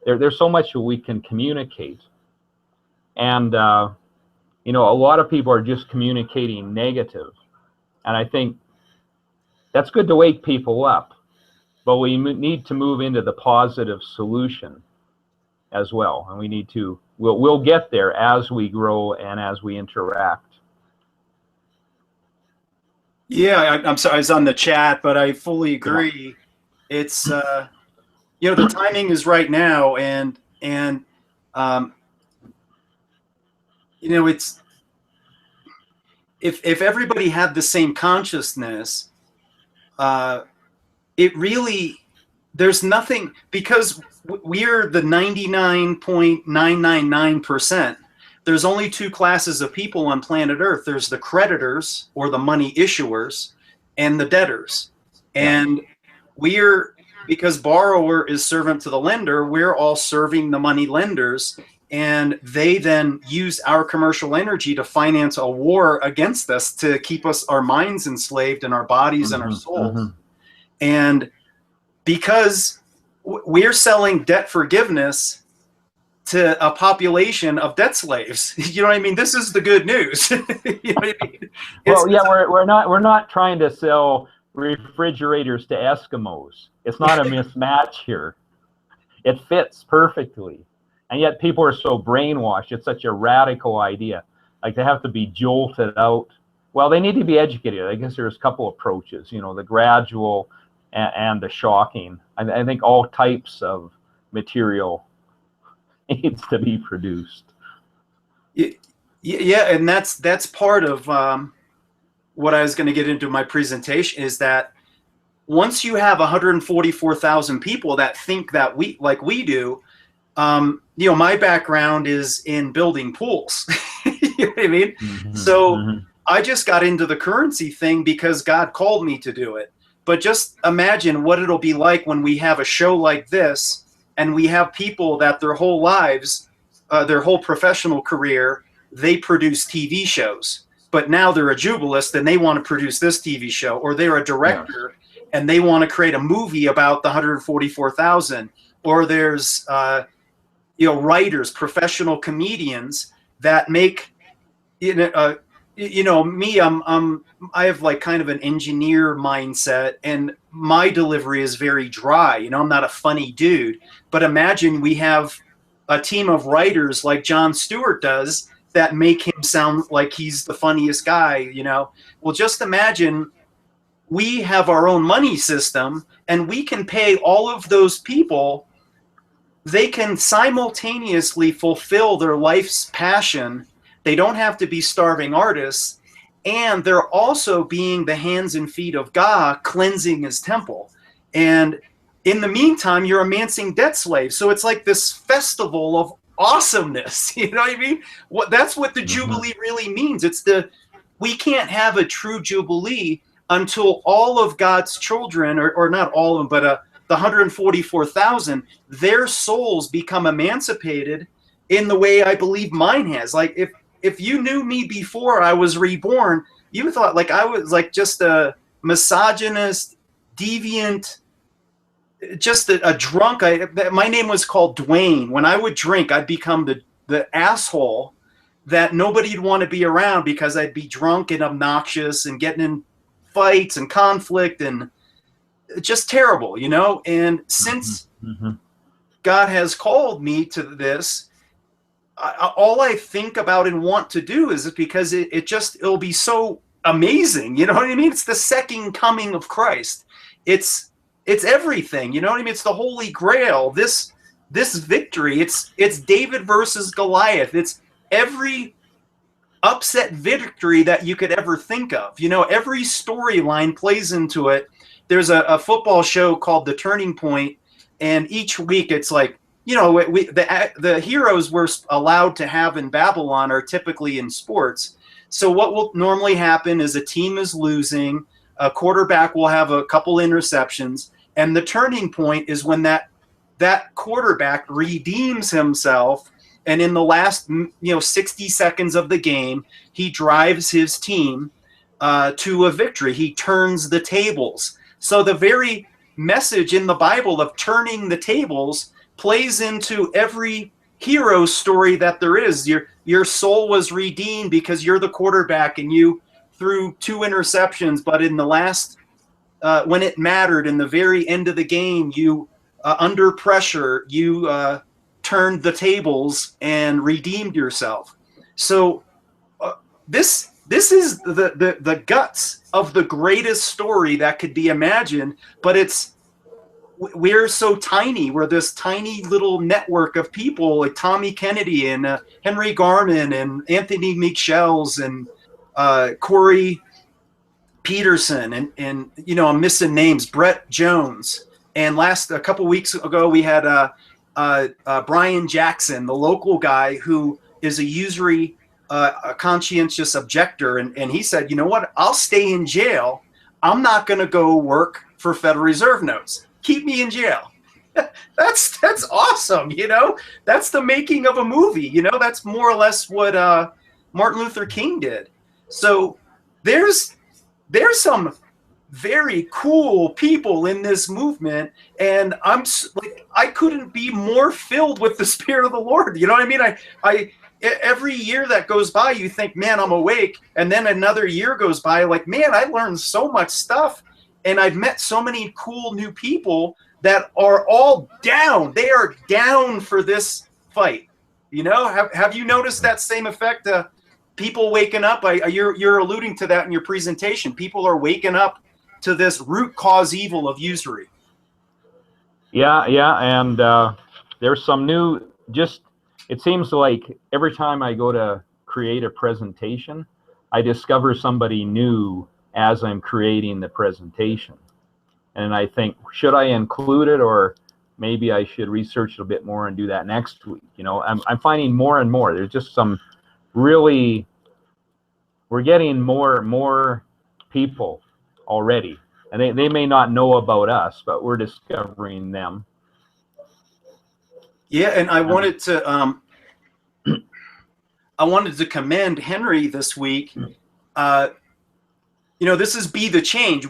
There's so much that we can communicate. And, you know, a lot of people are just communicating negative. And I think that's good to wake people up. But we need to move into the positive solution as well. And we need to, we'll get there as we grow and as we interact. Yeah, I'm sorry, I was on the chat, but I fully agree. It's, you know, the timing is right now, and you know, it's, if everybody had the same consciousness, it really, there's nothing, because we're the 99.999%. There's only two classes of people on planet Earth. There's the creditors, or the money issuers, and the debtors. And we're, because borrower is servant to the lender, we're all serving the money lenders, and they then use our commercial energy to finance a war against us, to keep us, our minds enslaved, and our bodies and our souls. And because we're selling debt forgiveness to a population of debt slaves, you know what I mean? This is the good news. You know what I mean? Well, yeah, we're not trying to sell refrigerators to Eskimos. It's not a mismatch here. It fits perfectly. And yet people are so brainwashed. It's such a radical idea. Like, they have to be jolted out. Well, they need to be educated. I guess there's a couple approaches, you know, the gradual and the shocking. I think all types of material needs to be produced. Yeah, and that's part of what I was going to get into my presentation, is that once you have 144,000 people that think that like we do, my background is in building pools. You know what I mean? Mm-hmm. So Mm-hmm. I just got into the currency thing because God called me to do it. But just imagine what it'll be like when we have a show like this and we have people that their whole lives, their whole professional career, they produce TV shows. But now they're a jubilist and they want to produce this TV show, or they're a director and they want to create a movie about the 144,000. Or there's writers, professional comedians that make me. I have like kind of an engineer mindset, and my delivery is very dry. I'm not a funny dude. But imagine we have a team of writers like Jon Stewart does that make him sound like he's the funniest guy. Well, just imagine we have our own money system, and we can pay all of those people. They can simultaneously fulfill their life's passion. They don't have to be starving artists, and they're also being the hands and feet of God, cleansing his temple. And in the meantime, you're amassing debt slaves. So it's like this festival of awesomeness. You know what I mean? That's what the Jubilee really means. We can't have a true Jubilee until all of God's children, or not all of them, but the 144,000, their souls become emancipated in the way I believe mine has. Like if you knew me before I was reborn, you thought like I was like just a misogynist, deviant, just a drunk. My name was called Dwayne. When I would drink, I'd become the asshole that nobody'd want to be around because I'd be drunk and obnoxious and getting in fights and conflict and just terrible, And since God has called me to this, all I think about and want to do is because it'll be so amazing. You know what I mean? It's the second coming of Christ. It's everything. You know what I mean? It's the Holy Grail. This victory. It's David versus Goliath. It's every upset victory that you could ever think of. Every storyline plays into it. There's a football show called The Turning Point, and each week it's like, the heroes we're allowed to have in Babylon are typically in sports. So what will normally happen is a team is losing, a quarterback will have a couple interceptions, and the turning point is when that quarterback redeems himself, and in the last 60 seconds of the game, he drives his team to a victory. He turns the tables. So the very message in the Bible of turning the tables plays into every hero story that there is. Your soul was redeemed because you're the quarterback and you threw 2 interceptions, but in the last, when it mattered, in the very end of the game, you under pressure, you turned the tables and redeemed yourself. So this is the guts of the greatest story that could be imagined, but we're so tiny. We're this tiny little network of people like Tommy Kennedy and Henry Garman and Anthony Michels and Corey Peterson and I'm missing names, Brett Jones. And a couple weeks ago, we had Brian Jackson, the local guy who is a usury a conscientious objector, and he said, you know what, I'll stay in jail. I'm not going to go work for Federal Reserve notes. Keep me in jail. That's awesome. That's the making of a movie. That's more or less what Martin Luther King did. So there's some very cool people in this movement, and I couldn't be more filled with the Spirit of the Lord. You know what I mean? I every year that goes by, you think, man, I'm awake. And then another year goes by, like, man, I learned so much stuff. And I've met so many cool new people that are all down. They are down for this fight. Have you noticed that same effect? People waking up, you're alluding to that in your presentation. People are waking up to this root cause evil of usury. Yeah. And there's some new, it seems like every time I go to create a presentation, I discover somebody new as I'm creating the presentation. And I think, should I include it, or maybe I should research it a bit more and do that next week? You know, I'm finding more and more. There's just some really, we're getting more people already. And they may not know about us, but we're discovering them. Yeah, and I wanted to commend Henry this week. You know, this is Be the Change.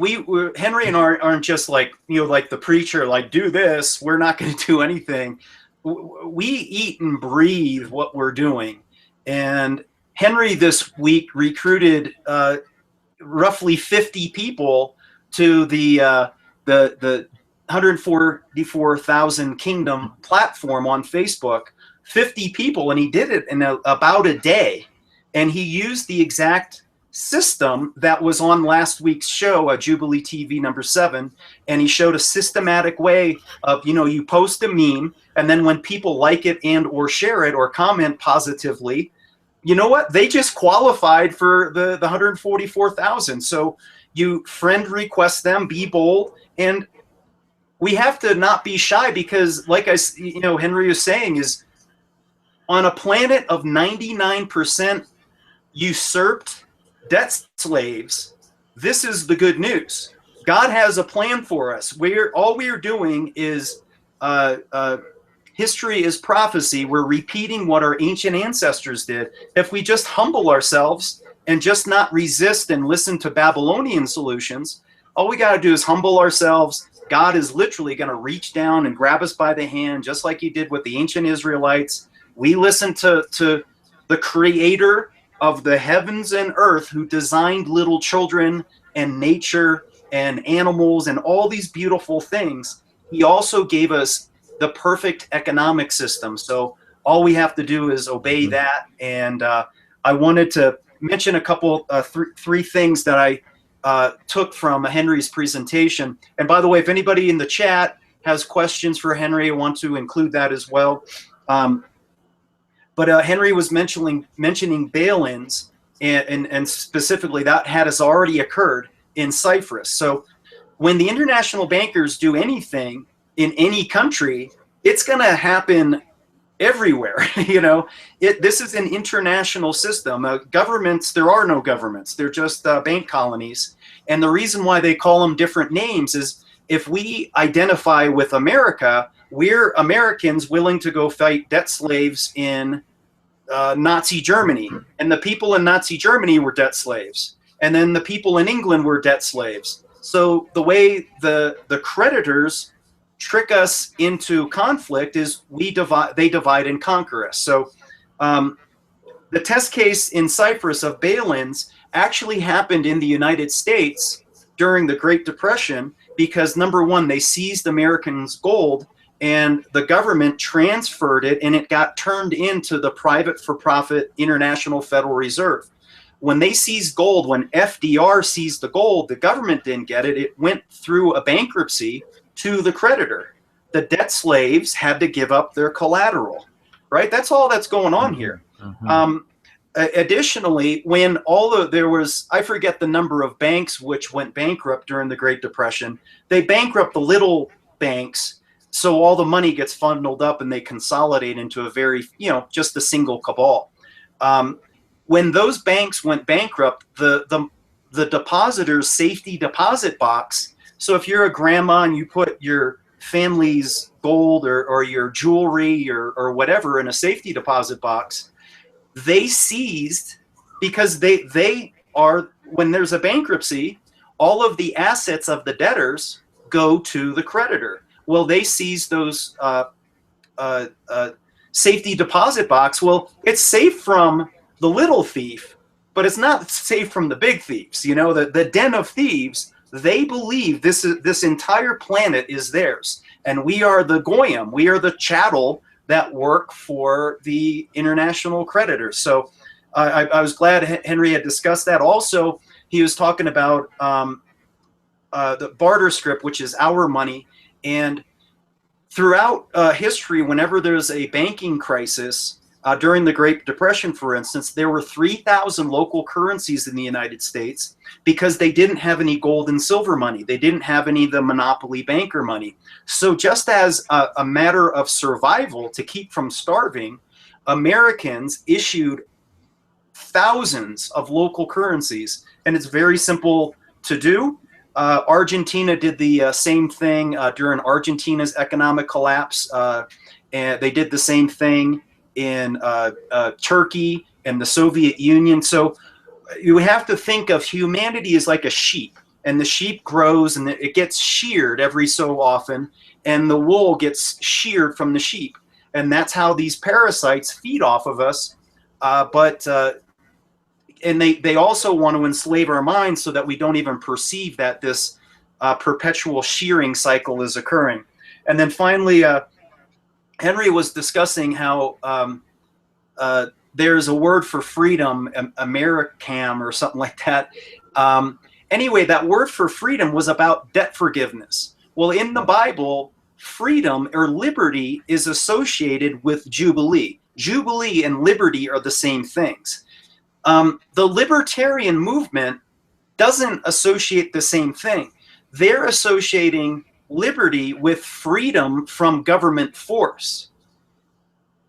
Henry and I aren't just like, you know, like the preacher, like, do this, we're not going to do anything. We eat and breathe what we're doing. And Henry this week recruited roughly 50 people to the 144,000 Kingdom platform on Facebook. 50 people, and he did it in about a day. And he used the exact system that was on last week's show, Jubilee TV #7, and he showed a systematic way of, you know, you post a meme, and then when people like it and or share it or comment positively, you know what? They just qualified for the 144,000. So you friend request them, be bold, and we have to not be shy, because like Henry was saying, is on a planet of 99% usurped debt slaves, this is the good news. God has a plan for us. All we are doing is history is prophecy. We're repeating what our ancient ancestors did. If we just humble ourselves and just not resist and listen to Babylonian solutions, all we got to do is humble ourselves. God is literally going to reach down and grab us by the hand, just like he did with the ancient Israelites. We listen to the creator of the heavens and earth, who designed little children and nature and animals and all these beautiful things. He also gave us the perfect economic system. So all we have to do is obey that. And I wanted to mention a couple, three things that I took from Henry's presentation. And by the way, if anybody in the chat has questions for Henry, I want to include that as well. But Henry was mentioning bail-ins, and specifically that has already occurred in Cyprus. So when the international bankers do anything in any country, it's going to happen everywhere. You know, this is an international system. Governments, there are no governments. They're just bank colonies. And the reason why they call them different names is, if we identify with America, we're Americans willing to go fight debt slaves in Nazi Germany, and the people in Nazi Germany were debt slaves, and then the people in England were debt slaves. So the way the creditors trick us into conflict is they divide and conquer us. So the test case in Cyprus of bail-ins actually happened in the United States during the Great Depression, because number one, they seized Americans' gold, and the government transferred it, and it got turned into the private for-profit International Federal Reserve. When they seized gold, when FDR seized the gold, the government didn't get it. It went through a bankruptcy to the creditor. The debt slaves had to give up their collateral, right? That's all that's going on here. Additionally, when there was, I forget the number of banks which went bankrupt during the Great Depression, they bankrupt the little banks, so all the money gets funneled up and they consolidate into a very, just a single cabal. When those banks went bankrupt, the depositor's safety deposit box, so if you're a grandma and you put your family's gold or your jewelry or whatever in a safety deposit box, they seized, because they are, when there's a bankruptcy, all of the assets of the debtors go to the creditor. Well, they seized those safety deposit box. Well, it's safe from the little thief, but it's not safe from the big thieves. You know, the den of thieves, they believe this entire planet is theirs. And we are the goyim. We are the chattel that work for the international creditors. So I was glad Henry had discussed that. Also, he was talking about the barter script, which is our money. And throughout history, whenever there's a banking crisis, During the Great Depression, for instance, there were 3,000 local currencies in the United States because they didn't have any gold and silver money. They didn't have any of the monopoly banker money. So just as a matter of survival to keep from starving, Americans issued thousands of local currencies, and it's very simple to do. Argentina did the same thing during Argentina's economic collapse, and they did the same thing in Turkey and the Soviet Union. So you have to think of humanity as like a sheep, and the sheep grows and it gets sheared every so often, and the wool gets sheared from the sheep, and that's how these parasites feed off of us. And they also want to enslave our minds so that we don't even perceive that this perpetual shearing cycle is occurring. And then finally, Henry was discussing how there's a word for freedom, Americam or something like that. Anyway, that word for freedom was about debt forgiveness. Well, in the Bible, freedom or liberty is associated with Jubilee. Jubilee and liberty are the same things. The libertarian movement doesn't associate the same thing. They're associating liberty with freedom from government force.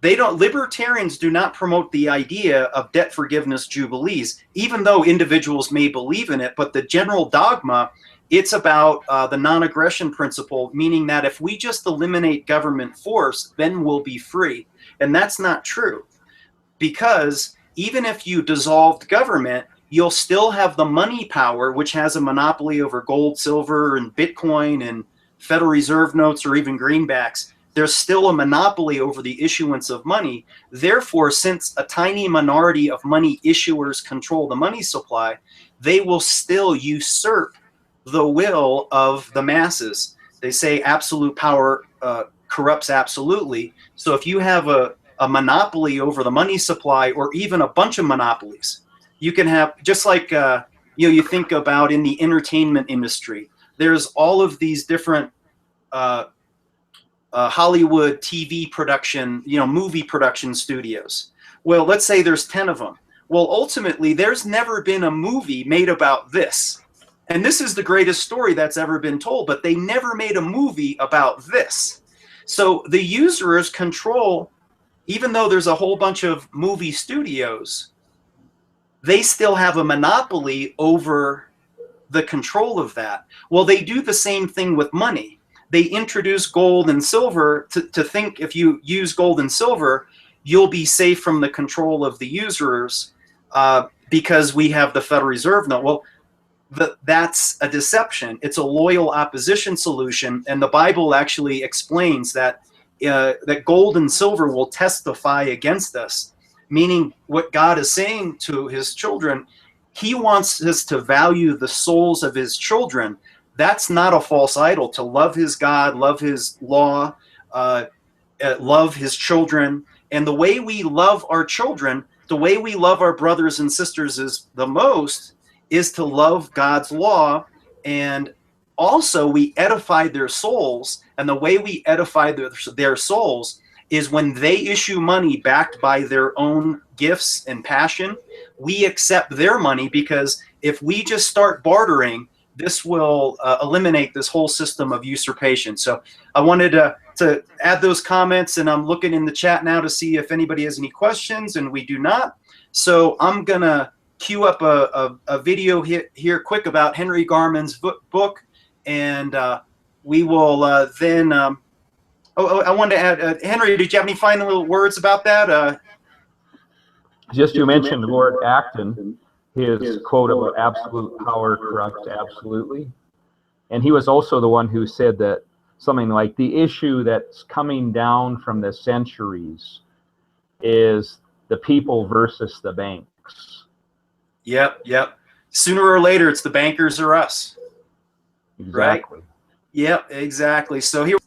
Libertarians do not promote the idea of debt forgiveness jubilees, even though individuals may believe in it, but the general dogma, it's about the non-aggression principle, meaning that if we just eliminate government force, then we'll be free. And that's not true, because even if you dissolved government, you'll still have the money power, which has a monopoly over gold, silver, and Bitcoin, and Federal Reserve notes, or even greenbacks. There's still a monopoly over the issuance of money. Therefore, since a tiny minority of money issuers control the money supply, they will still usurp the will of the masses. They say absolute power corrupts absolutely. So if you have a monopoly over the money supply, or even a bunch of monopolies, you can have, just like you think about in the entertainment industry, there's all of these different Hollywood TV production, movie production studios. Well, let's say there's 10 of them. Well, ultimately, there's never been a movie made about this. And this is the greatest story that's ever been told, but they never made a movie about this. So the usurers control, even though there's a whole bunch of movie studios, they still have a monopoly over the control of that. Well, they do the same thing with money. They introduce gold and silver to think if you use gold and silver, you'll be safe from the control of the usurers because we have the Federal Reserve note. Well, that's a deception. It's a loyal opposition solution, and the Bible actually explains that that gold and silver will testify against us, meaning what God is saying to his children, he wants us to value the souls of his children. That's not a false idol, to love his God, love his law, love his children. And the way we love our children, the way we love our brothers and sisters is the most, is to love God's law. And also we edify their souls. And the way we edify their souls is when they issue money backed by their own gifts and passion, we accept their money, because if we just start bartering, this will eliminate this whole system of usurpation. So I wanted to add those comments, and I'm looking in the chat now to see if anybody has any questions, and we do not. So I'm going to queue up a video here quick about Henry Garman's book, and we will then I wanted to add, Henry, did you have any final words about that? Just you mentioned Lord Acton, his quote about absolute power corrupts absolutely. And he was also the one who said that something like the issue that's coming down from the centuries is the people versus the banks. Yep. Sooner or later, it's the bankers or us. Exactly. Right? Yep, exactly. So here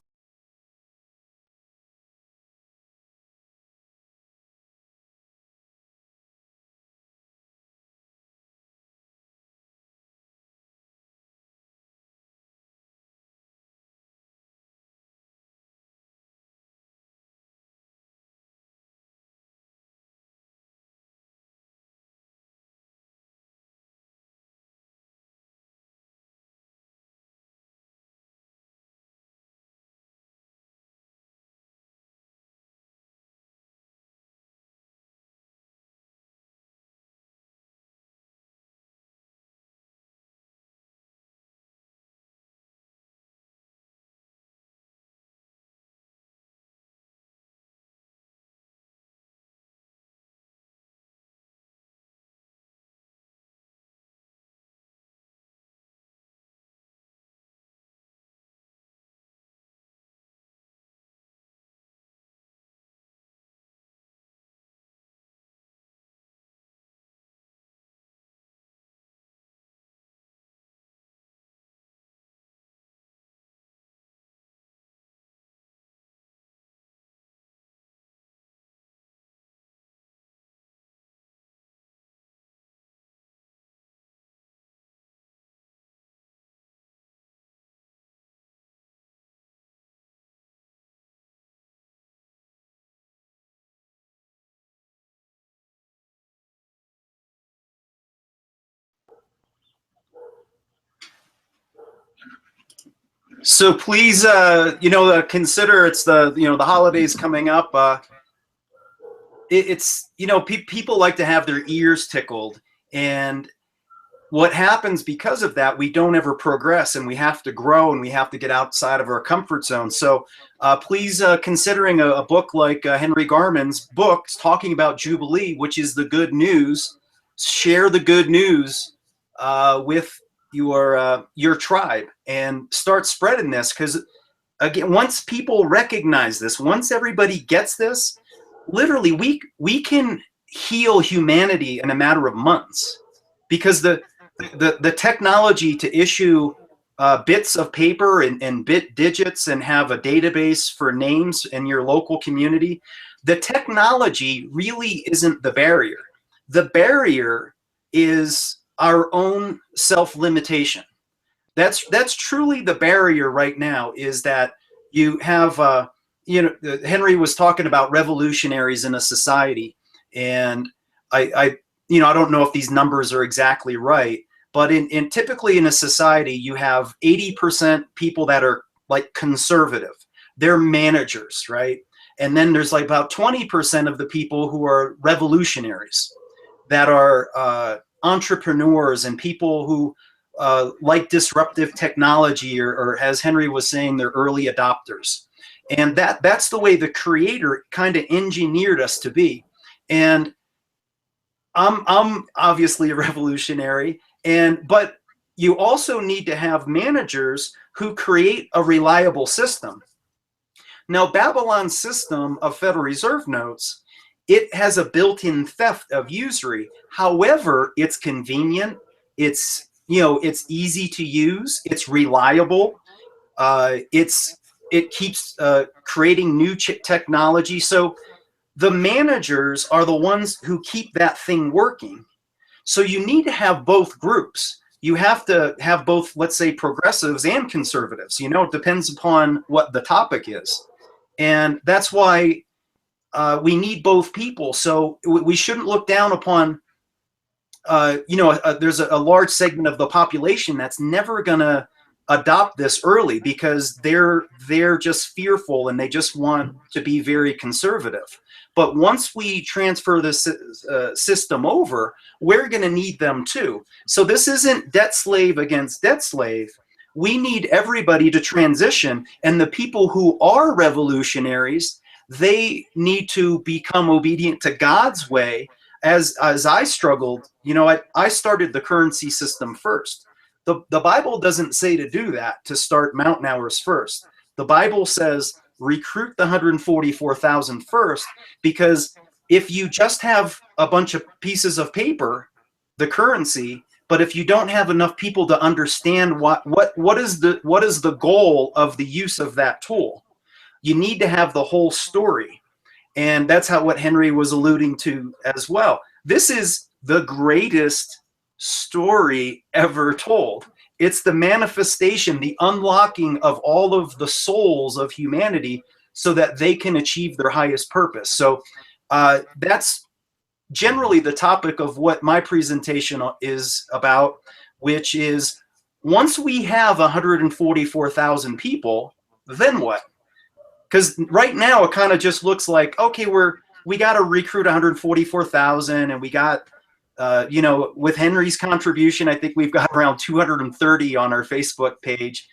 So please, consider it's the holidays coming up. It's people like to have their ears tickled, and what happens because of that, we don't ever progress, and we have to grow, and we have to get outside of our comfort zone. So please, considering a book like Henry Garman's book talking about Jubilee, which is the good news, share the good news with your tribe and start spreading this, because again, once people recognize this, once everybody gets this, literally we can heal humanity in a matter of months, because the technology to issue bits of paper and bit digits and have a database for names in your local community, the technology really isn't the barrier. The barrier is our own self-limitation. That's truly the barrier right now, is that you have Henry was talking about revolutionaries in a society, and I don't know if these numbers are exactly right, but in typically in a society, you have 80% people that are like conservative. They're managers, right? And then there's like about 20% of the people who are revolutionaries, that are entrepreneurs and people who like disruptive technology, or as Henry was saying, they're early adopters. And that's the way the creator kind of engineered us to be. And I'm obviously a revolutionary, but you also need to have managers who create a reliable system. Now, Babylon's system of Federal Reserve notes, it has a built-in theft of usury. However, it's convenient. It's easy to use. It's reliable. It keeps creating new technology. So the managers are the ones who keep that thing working. So you need to have both groups. You have to have both, let's say, progressives and conservatives. It depends upon what the topic is. And that's why we need both people. So we shouldn't look down upon, there's a large segment of the population that's never going to adopt this early, because they're just fearful and they just want to be very conservative. But once we transfer this system over, we're going to need them too. So this isn't debt slave against debt slave. We need everybody to transition, and the people who are revolutionaries, they need to become obedient to God's way. As I struggled, I started the currency system first. The Bible doesn't say to do that, to start mountain hours first. The Bible says recruit the 144,000 first, because if you just have a bunch of pieces of paper, the currency, but if you don't have enough people to understand what is the goal of the use of that tool, you need to have the whole story. And that's what Henry was alluding to as well. This is the greatest story ever told. It's the manifestation, the unlocking of all of the souls of humanity so that they can achieve their highest purpose. So that's generally the topic of what my presentation is about, which is, once we have 144,000 people, then what? Because right now it kind of just looks like, okay, we got to recruit 144,000, and we got with Henry's contribution, I think we've got around 230 on our Facebook page.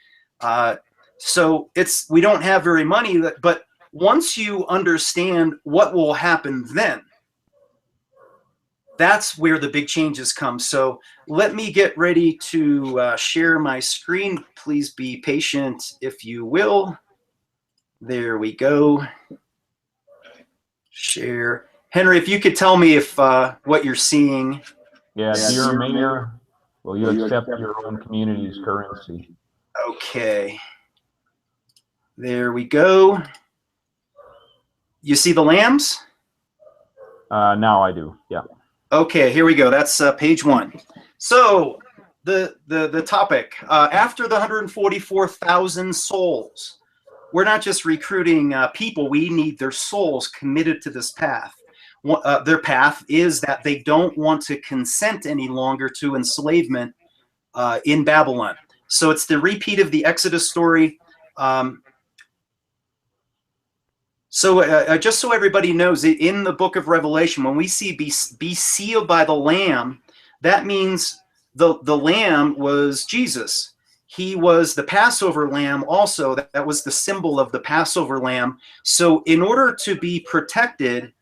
So we don't have very money, but once you understand what will happen then, that's where the big changes come. So let me get ready to share my screen. Please be patient, if you will. There we go. Share. Henry, if you could tell me if what you're seeing. Yeah, dear Mayor, will you accept your own community's currency? Okay. There we go. You see the lambs? Now I do, yeah. Okay, here we go. That's page 1. So the topic, after the 144,000 souls, we're not just recruiting people, we need their souls committed to this path. Their path is that they don't want to consent any longer to enslavement in Babylon. So it's the repeat of the Exodus story. Just so everybody knows, in the book of Revelation, when we see be sealed by the Lamb, that means the Lamb was Jesus. He was the Passover lamb also. That was the symbol of the Passover lamb. So in order to be protected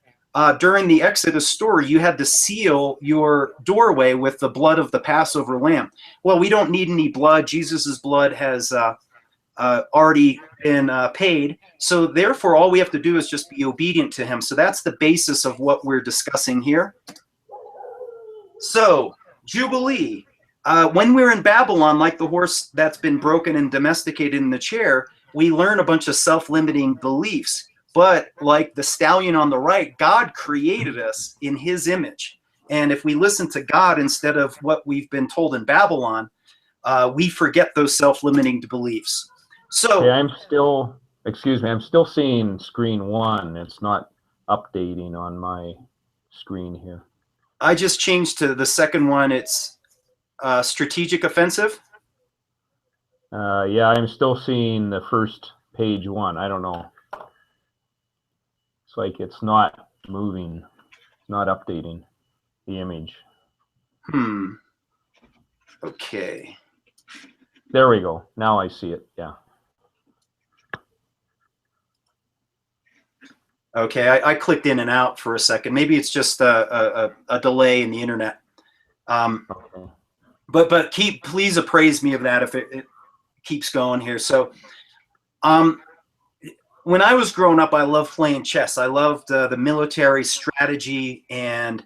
during the Exodus story, you had to seal your doorway with the blood of the Passover lamb. Well, we don't need any blood. Jesus's blood has already been paid. So therefore, all we have to do is just be obedient to him. So that's the basis of what we're discussing here. So Jubilee. When we're in Babylon, like the horse that's been broken and domesticated in the chair, we learn a bunch of self-limiting beliefs. But like the stallion on the right, God created us in his image. And if we listen to God instead of what we've been told in Babylon, we forget those self-limiting beliefs. So hey, I'm still seeing screen 1. It's not updating on my screen here. I just changed to the second one. It's strategic offensive. Yeah, I'm still seeing the first page 1. I don't know. It's like it's not moving. It's not updating the image. Okay. There we go. Now I see it. Yeah. Okay, I clicked in and out for a second. Maybe it's just a delay in the internet. Okay. But please appraise me of that if it keeps going here. So when I was growing up, I loved playing chess. I loved the military strategy. And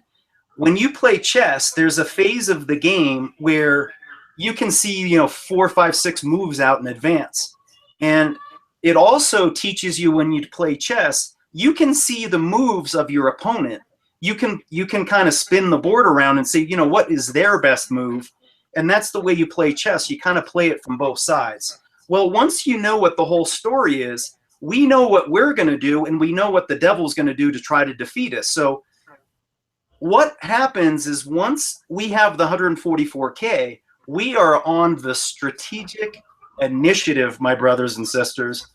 when you play chess, there's a phase of the game where you can see, 4, 5, 6 moves out in advance. And it also teaches you, when you play chess, you can see the moves of your opponent. You can kind of spin the board around and say, what is their best move? And that's the way you play chess. You kind of play it from both sides. Well, once you know what the whole story is, we know what we're going to do, and we know what the devil's going to do to try to defeat us. So what happens is, once we have the 144K, we are on the strategic initiative, my brothers and sisters.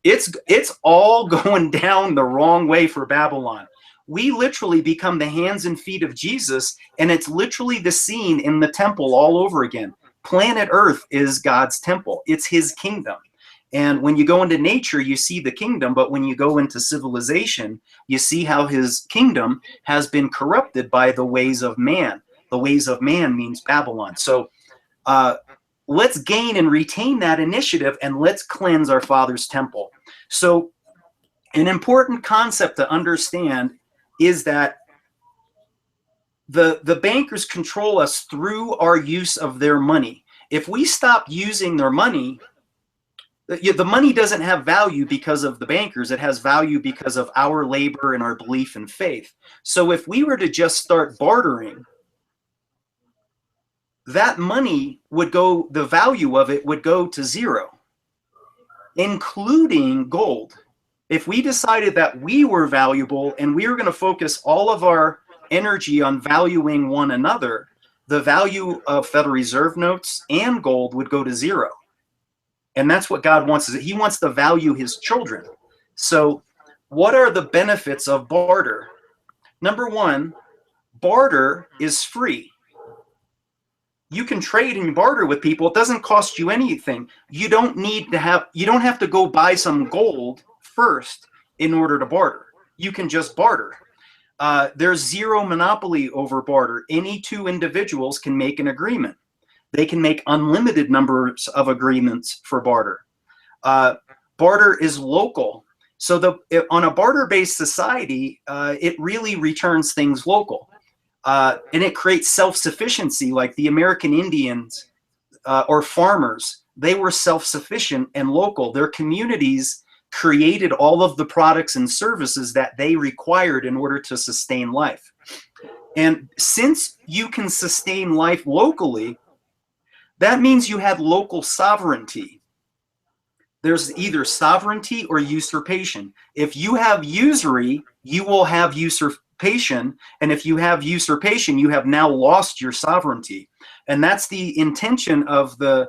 It's all going down the wrong way for Babylon. We literally become the hands and feet of Jesus, and it's literally the scene in the temple all over again. Planet Earth is God's temple. It's his kingdom. And when you go into nature, you see the kingdom, but when you go into civilization, you see how his kingdom has been corrupted by the ways of man. The ways of man means Babylon. So let's gain and retain that initiative, and let's cleanse our Father's temple. So an important concept to understand is that the bankers control us through our use of their money. If we stop using their money, the money doesn't have value because of the bankers. It has value because of our labor and our belief and faith. So if we were to just start bartering, that money would go, the value of it would go to zero, including gold. If we decided that we were valuable and we were going to focus all of our energy on valuing one another, the value of Federal Reserve notes and gold would go to zero. And that's what God wants. He wants to value his children. So what are the benefits of barter? Number one, barter is free. You can trade and barter with people. It doesn't cost you anything. You don't have to go buy some gold first in order to barter. You can just barter. There's zero monopoly over barter. Any two individuals can make an agreement. They can make unlimited numbers of agreements for barter. Barter is local. So on a barter-based society, it really returns things local. And it creates self-sufficiency, like the American Indians or farmers. They were self-sufficient and local. Their communities created all of the products and services that they required in order to sustain life. And since you can sustain life locally, that means you had local sovereignty. There's either sovereignty or usurpation. If you have usury, you will have usurpation. And if you have usurpation, you have now lost your sovereignty. And that's the intention of the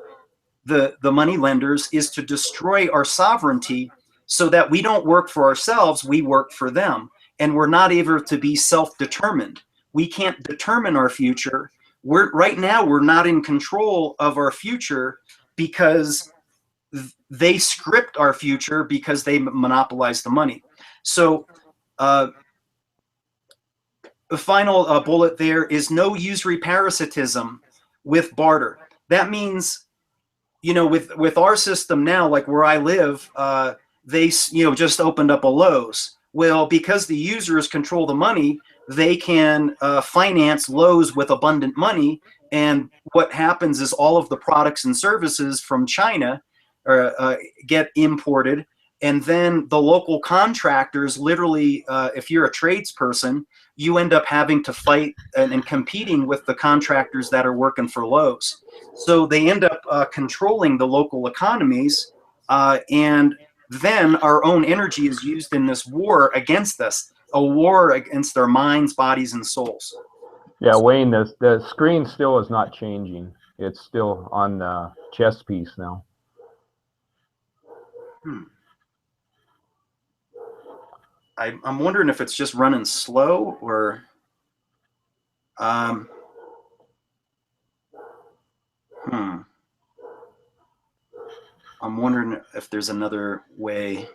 the money lenders is to destroy our sovereignty so that we don't work for ourselves, we work for them. And we're not able to be self-determined. We can't determine our future. Right now, we're not in control of our future because they script our future because they monopolize the money. So the final bullet there is no usury parasitism with barter. That means, you know, with our system now, like where I live, they, you know, just opened up a Lowe's. Well, because the users control the money, they can finance Lowe's with abundant money. And what happens is all of the products and services from China get imported. And then the local contractors, literally, if you're a tradesperson, you end up having to fight and competing with the contractors that are working for Lowe's. So they end up controlling the local economies, and then our own energy is used in this war against us, a war against our minds, bodies, and souls. Yeah, Wayne, the screen still is not changing. It's still on the chess piece now. I'm wondering if it's just running slow or I'm wondering if there's another way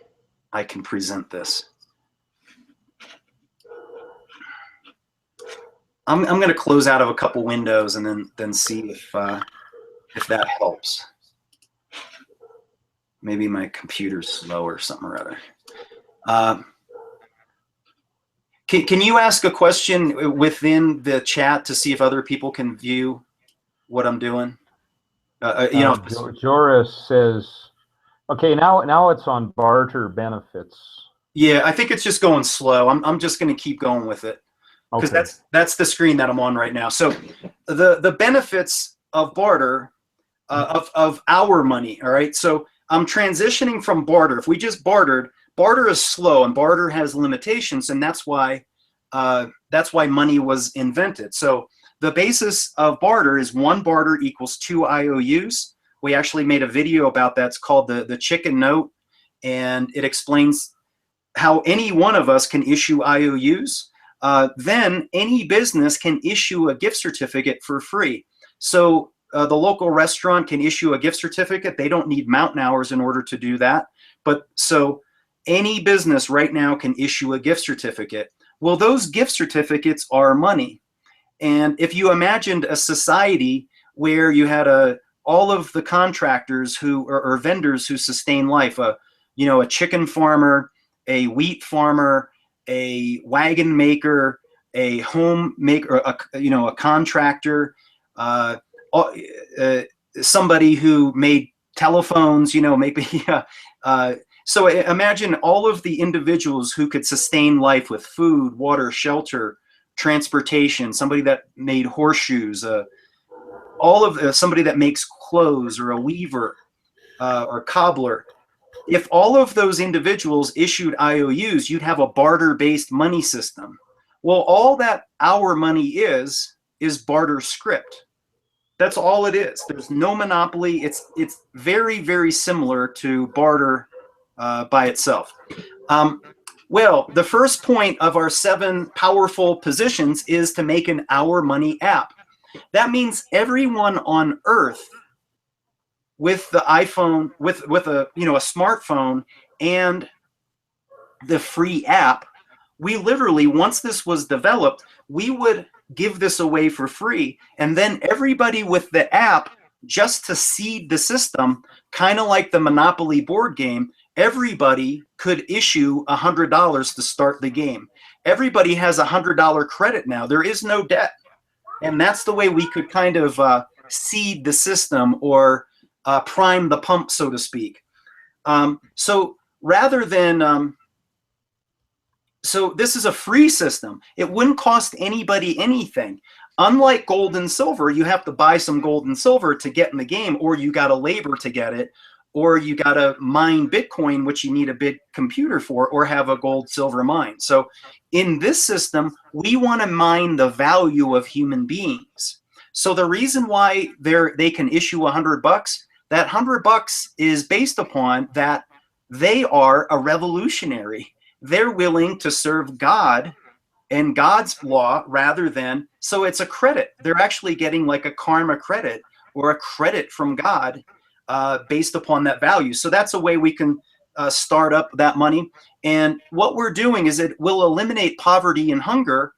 I can present this. I'm going to close out of a couple windows and then see if that helps. Maybe my computer's slow or something or other. Can you ask a question within the chat to see if other people can view what I'm doing? You know, Joris says, okay, now it's on barter benefits. Yeah, I think it's just going slow. I'm just going to keep going with it because that's the screen that I'm on right now. So the benefits of barter of our money. All right. So I'm transitioning from barter. If we just bartered, barter is slow and barter has limitations, and that's why money was invented. So the basis of barter is 1 barter equals 2 IOUs. We actually made a video about that. It's called the chicken note, and it explains how any one of us can issue IOUs. Then any business can issue a gift certificate for free. So the local restaurant can issue a gift certificate. They don't need mountain hours in order to do that. But so any business right now can issue a gift certificate. Well, those gift certificates are money. And if you imagined a society where you had all of the contractors who or vendors who sustain life, a chicken farmer, a wheat farmer, a wagon maker, a home maker, a contractor, somebody who made telephones, maybe. So imagine all of the individuals who could sustain life with food, water, shelter, transportation, somebody that made horseshoes, somebody that makes clothes, or a weaver, or cobbler. If all of those individuals issued IOUs, you'd have a barter-based money system. Well, all that our money is barter script. That's all it is. There's no monopoly. It's very, very similar to barter by itself. Well, the first point of our 7 powerful positions is to make an Our Money app. That means everyone on Earth with the iPhone, with a smartphone and the free app, we literally, once this was developed, we would give this away for free. And then everybody with the app, just to seed the system, kind of like the Monopoly board game, everybody could issue $100 to start the game. Everybody has $100 credit now. There is no debt. And that's the way we could kind of seed the system, or prime the pump, so to speak. So rather than, so this is a free system. It wouldn't cost anybody anything. Unlike gold and silver, you have to buy some gold and silver to get in the game, or you got to labor to get it, or you got to mine Bitcoin, which you need a big computer for, or have a gold silver mine. So in this system, we want to mine the value of human beings. So the reason why they can issue $100, that $100 is based upon that they are a revolutionary. They're willing to serve God and God's law rather than, so it's a credit. They're actually getting like a karma credit or a credit from God based upon that value. So that's a way we can start up that money. And what we're doing is it will eliminate poverty and hunger,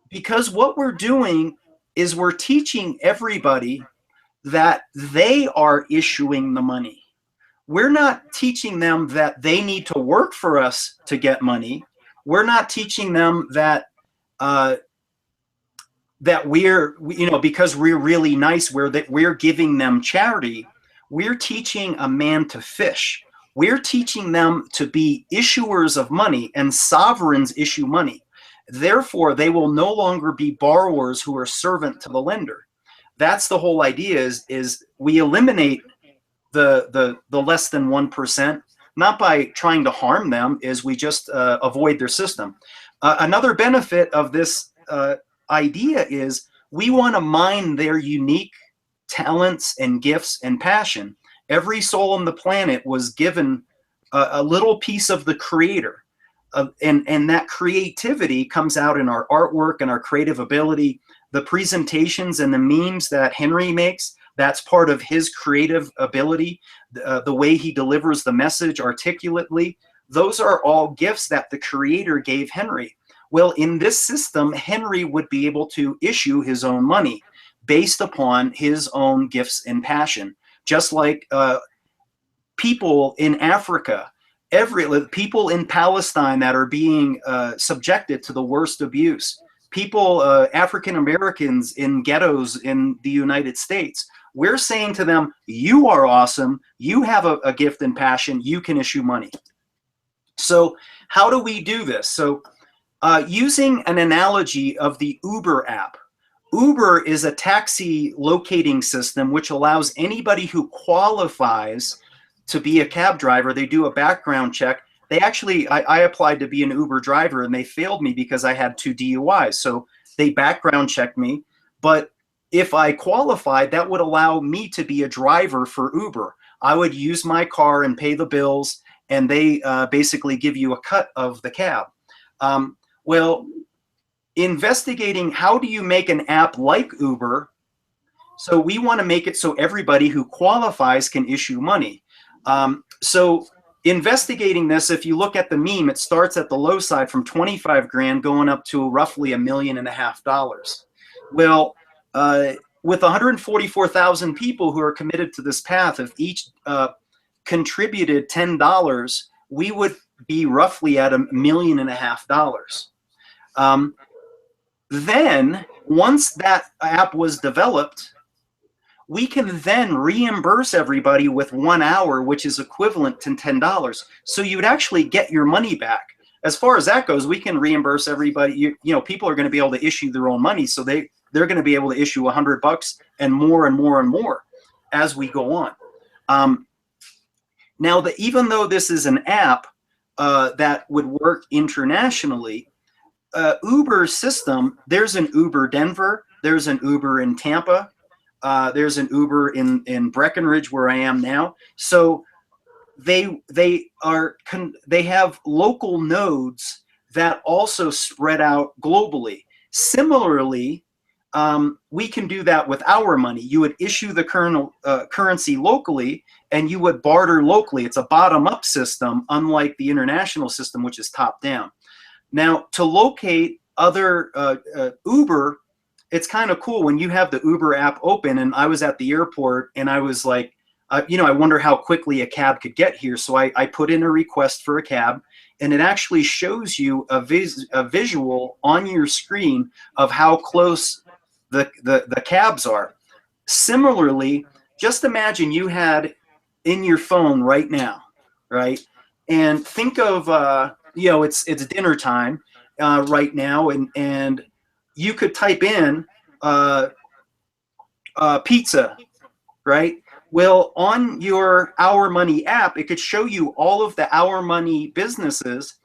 because what we're doing is we're teaching everybody that they are issuing the money. We're not teaching them that they need to work for us to get money. We're not teaching them that that we're, you know, because we're really nice, we're giving them charity. We're teaching a man to fish. We're teaching them to be issuers of money, and sovereigns issue money. Therefore, they will no longer be borrowers who are servant to the lender. That's the whole idea, is we eliminate the less than 1%, not by trying to harm them, is we just avoid their system. Another benefit of this idea is we want to mine their unique talents and gifts and passion. Every soul on the planet was given a little piece of the Creator. And that creativity comes out in our artwork and our creative ability. The presentations and the memes that Henry makes, that's part of his creative ability. The way he delivers the message articulately, those are all gifts that the Creator gave Henry. Well, in this system, Henry would be able to issue his own money based upon his own gifts and passion. Just like people in Africa, people in Palestine that are being subjected to the worst abuse, people, African Americans in ghettos in the United States, we're saying to them, you are awesome, you have a gift and passion, you can issue money. So how do we do this? So using an analogy of the Uber app, Uber is a taxi locating system which allows anybody who qualifies to be a cab driver. They do a background check. They actually, I applied to be an Uber driver and they failed me because I had 2 DUIs. So they background checked me. But if I qualified, that would allow me to be a driver for Uber. I would use my car and pay the bills, and they basically give you a cut of the cab. Well, investigating how do you make an app like Uber, so we want to make it so everybody who qualifies can issue money. So investigating this, if you look at the meme, it starts at the low side from 25 grand going up to roughly $1.5 million. Well, with 144,000 people who are committed to this path, if each contributed $10, we would be roughly at $1.5 million. Then, once that app was developed, we can then reimburse everybody with 1 hour, which is equivalent to $10. So you would actually get your money back. As far as that goes, we can reimburse everybody. You know, people are going to be able to issue their own money, so they're going to be able to issue $100 and more and more and more as we go on. Now, even though this is an app that would work internationally, Uber system, there's an Uber Denver, there's an Uber in Tampa, there's an Uber in Breckenridge where I am now. So they have local nodes that also spread out globally. Similarly, we can do that with our money. You would issue the currency locally, and you would barter locally. It's a bottom-up system, unlike the international system, which is top-down. Now, to locate other Uber, it's kind of cool when you have the Uber app open. And I was at the airport, and I was like, you know, I wonder how quickly a cab could get here. So I put in a request for a cab, and it actually shows you a visual on your screen of how close the cabs are. Similarly, just imagine you had in your phone right now, right? And think of, you know, it's dinner time right now, and you could type in pizza, right? Well, on your Our Money app, it could show you all of the Our Money businesses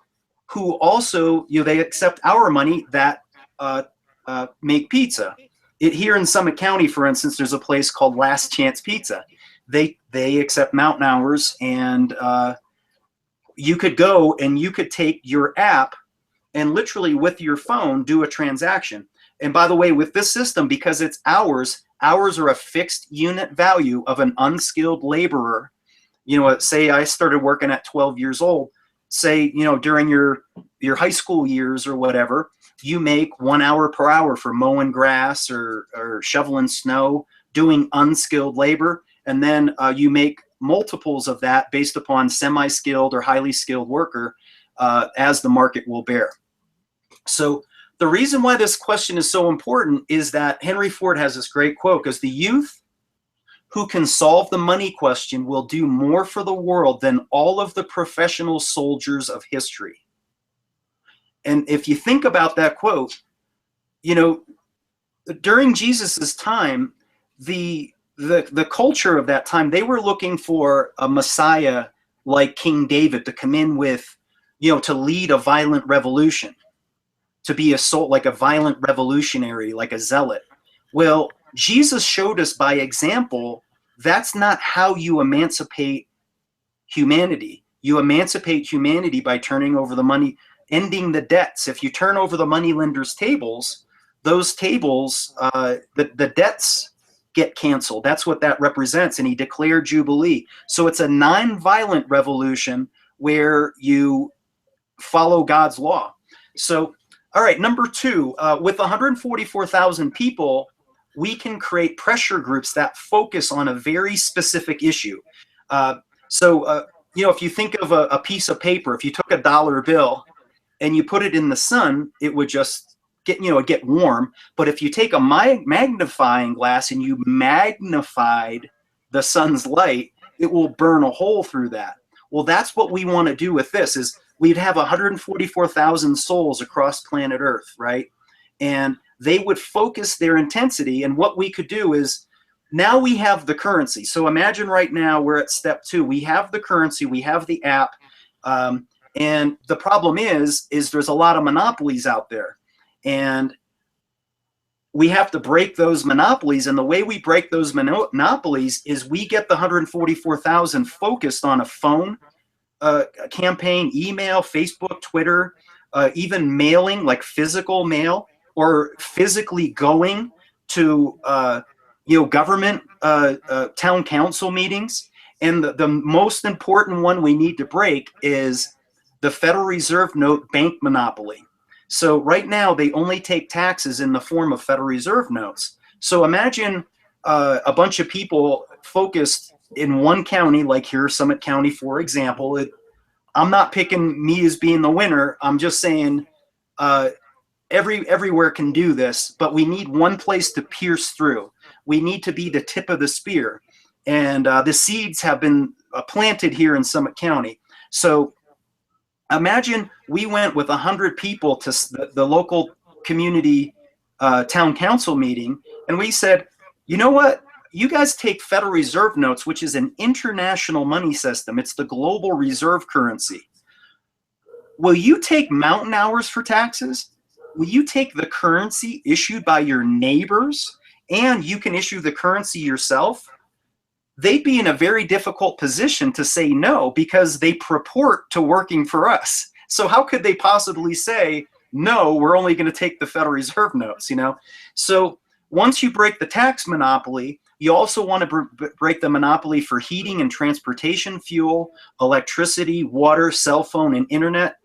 who also, you know, they accept Our Money that make pizza. Here in Summit County, for instance, there's a place called Last Chance Pizza. they accept mountain hours, and you could go and you could take your app and literally with your phone do a transaction. And by the way, with this system, because it's hours are a fixed unit value of an unskilled laborer. You know, say I started working at 12 years old, say, you know, during your high school years or whatever, you make 1 hour per hour for mowing grass or shoveling snow, doing unskilled labor. And then you make multiples of that based upon semi-skilled or highly skilled worker as the market will bear. So the reason why this question is so important is that Henry Ford has this great quote, because the youth who can solve the money question will do more for the world than all of the professional soldiers of history. And if you think about that quote, you know, during Jesus's time, the culture of that time, they were looking for a Messiah like King David to come in with, you know, to lead a violent revolution, to be like a violent revolutionary, like a zealot. Well, Jesus showed us by example, that's not how you emancipate humanity. You emancipate humanity by turning over the money, ending the debts. If you turn over the moneylenders' tables, those tables, the debts get canceled. That's what that represents. And he declared Jubilee. So it's a non-violent revolution where you follow God's law. So, all right, number two, with 144,000 people, we can create pressure groups that focus on a very specific issue. You know, if you think of a piece of paper, if you took a dollar bill and you put it in the sun, it would just get warm. But if you take a magnifying glass and you magnified the sun's light, it will burn a hole through that. Well, that's what we want to do with this. Is we'd have 144,000 souls across planet Earth, right? And they would focus their intensity. And what we could do is, now we have the currency. So imagine right now we're at step 2. We have the currency, we have the app, and the problem is there's a lot of monopolies out there. And we have to break those monopolies. And the way we break those monopolies is we get the 144,000 focused on a phone campaign, email, Facebook, Twitter, even mailing, like physical mail, or physically going to government town council meetings. And the most important one we need to break is the Federal Reserve note bank monopoly. So right now they only take taxes in the form of Federal Reserve notes. So imagine a bunch of people focused in one county, like here, Summit County, for example. I'm not picking me as being the winner. I'm just saying everywhere can do this, but we need one place to pierce through. We need to be the tip of the spear. And the seeds have been planted here in Summit County. So imagine we went with 100 people to the local community town council meeting, and we said, you know what? You guys take Federal Reserve notes, which is an international money system. It's the global reserve currency. Will you take mountain hours for taxes? Will you take the currency issued by your neighbors, and you can issue the currency yourself? They'd be in a very difficult position to say no, because they purport to working for us. So how could they possibly say, no, we're only going to take the Federal Reserve notes, you know? So once you break the tax monopoly, you also want to break the monopoly for heating and transportation fuel, electricity, water, cell phone, and internet.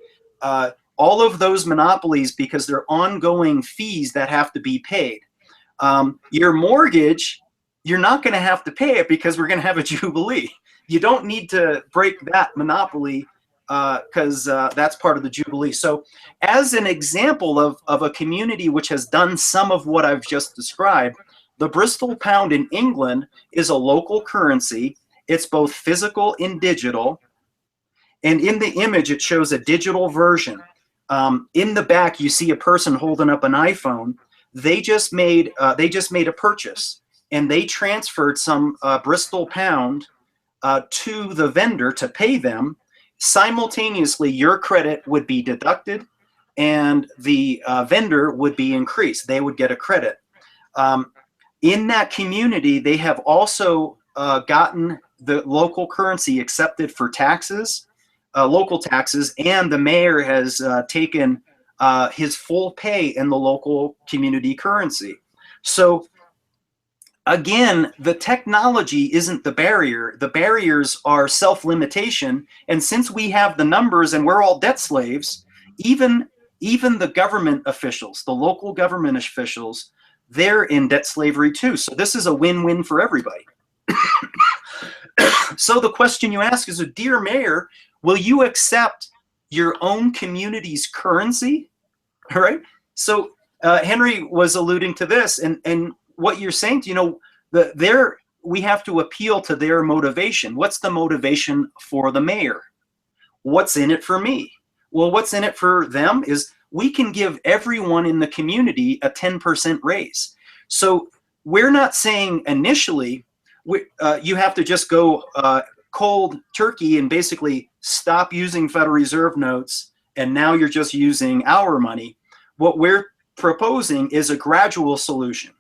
All of those monopolies, because they're ongoing fees that have to be paid. Your mortgage, you're not going to have to pay it because we're going to have a Jubilee. You don't need to break that monopoly because that's part of the Jubilee. So as an example of a community which has done some of what I've just described, the Bristol pound in England is a local currency. It's both physical and digital. And in the image, it shows a digital version. In the back, you see a person holding up an iPhone. They just made a purchase, and they transferred some Bristol pound to the vendor to pay them. Simultaneously, your credit would be deducted, and the vendor would be increased. They would get a credit. In that community, they have also gotten the local currency accepted for taxes, local taxes, and the mayor has taken his full pay in the local community currency. So again, the technology isn't the barrier. The barriers are self-limitation. And since we have the numbers and we're all debt slaves, even the government officials, the local government officials, they're in debt slavery too. So this is a win-win for everybody. So the question you ask is, dear mayor, will you accept your own community's currency? All right. So Henry was alluding to this, and what you're saying, we have to appeal to their motivation. What's the motivation for the mayor? What's in it for me? Well, what's in it for them is we can give everyone in the community a 10% raise. So we're not saying initially you have to just go cold turkey and basically stop using Federal Reserve notes, and now you're just using our money. What we're proposing is a gradual solution,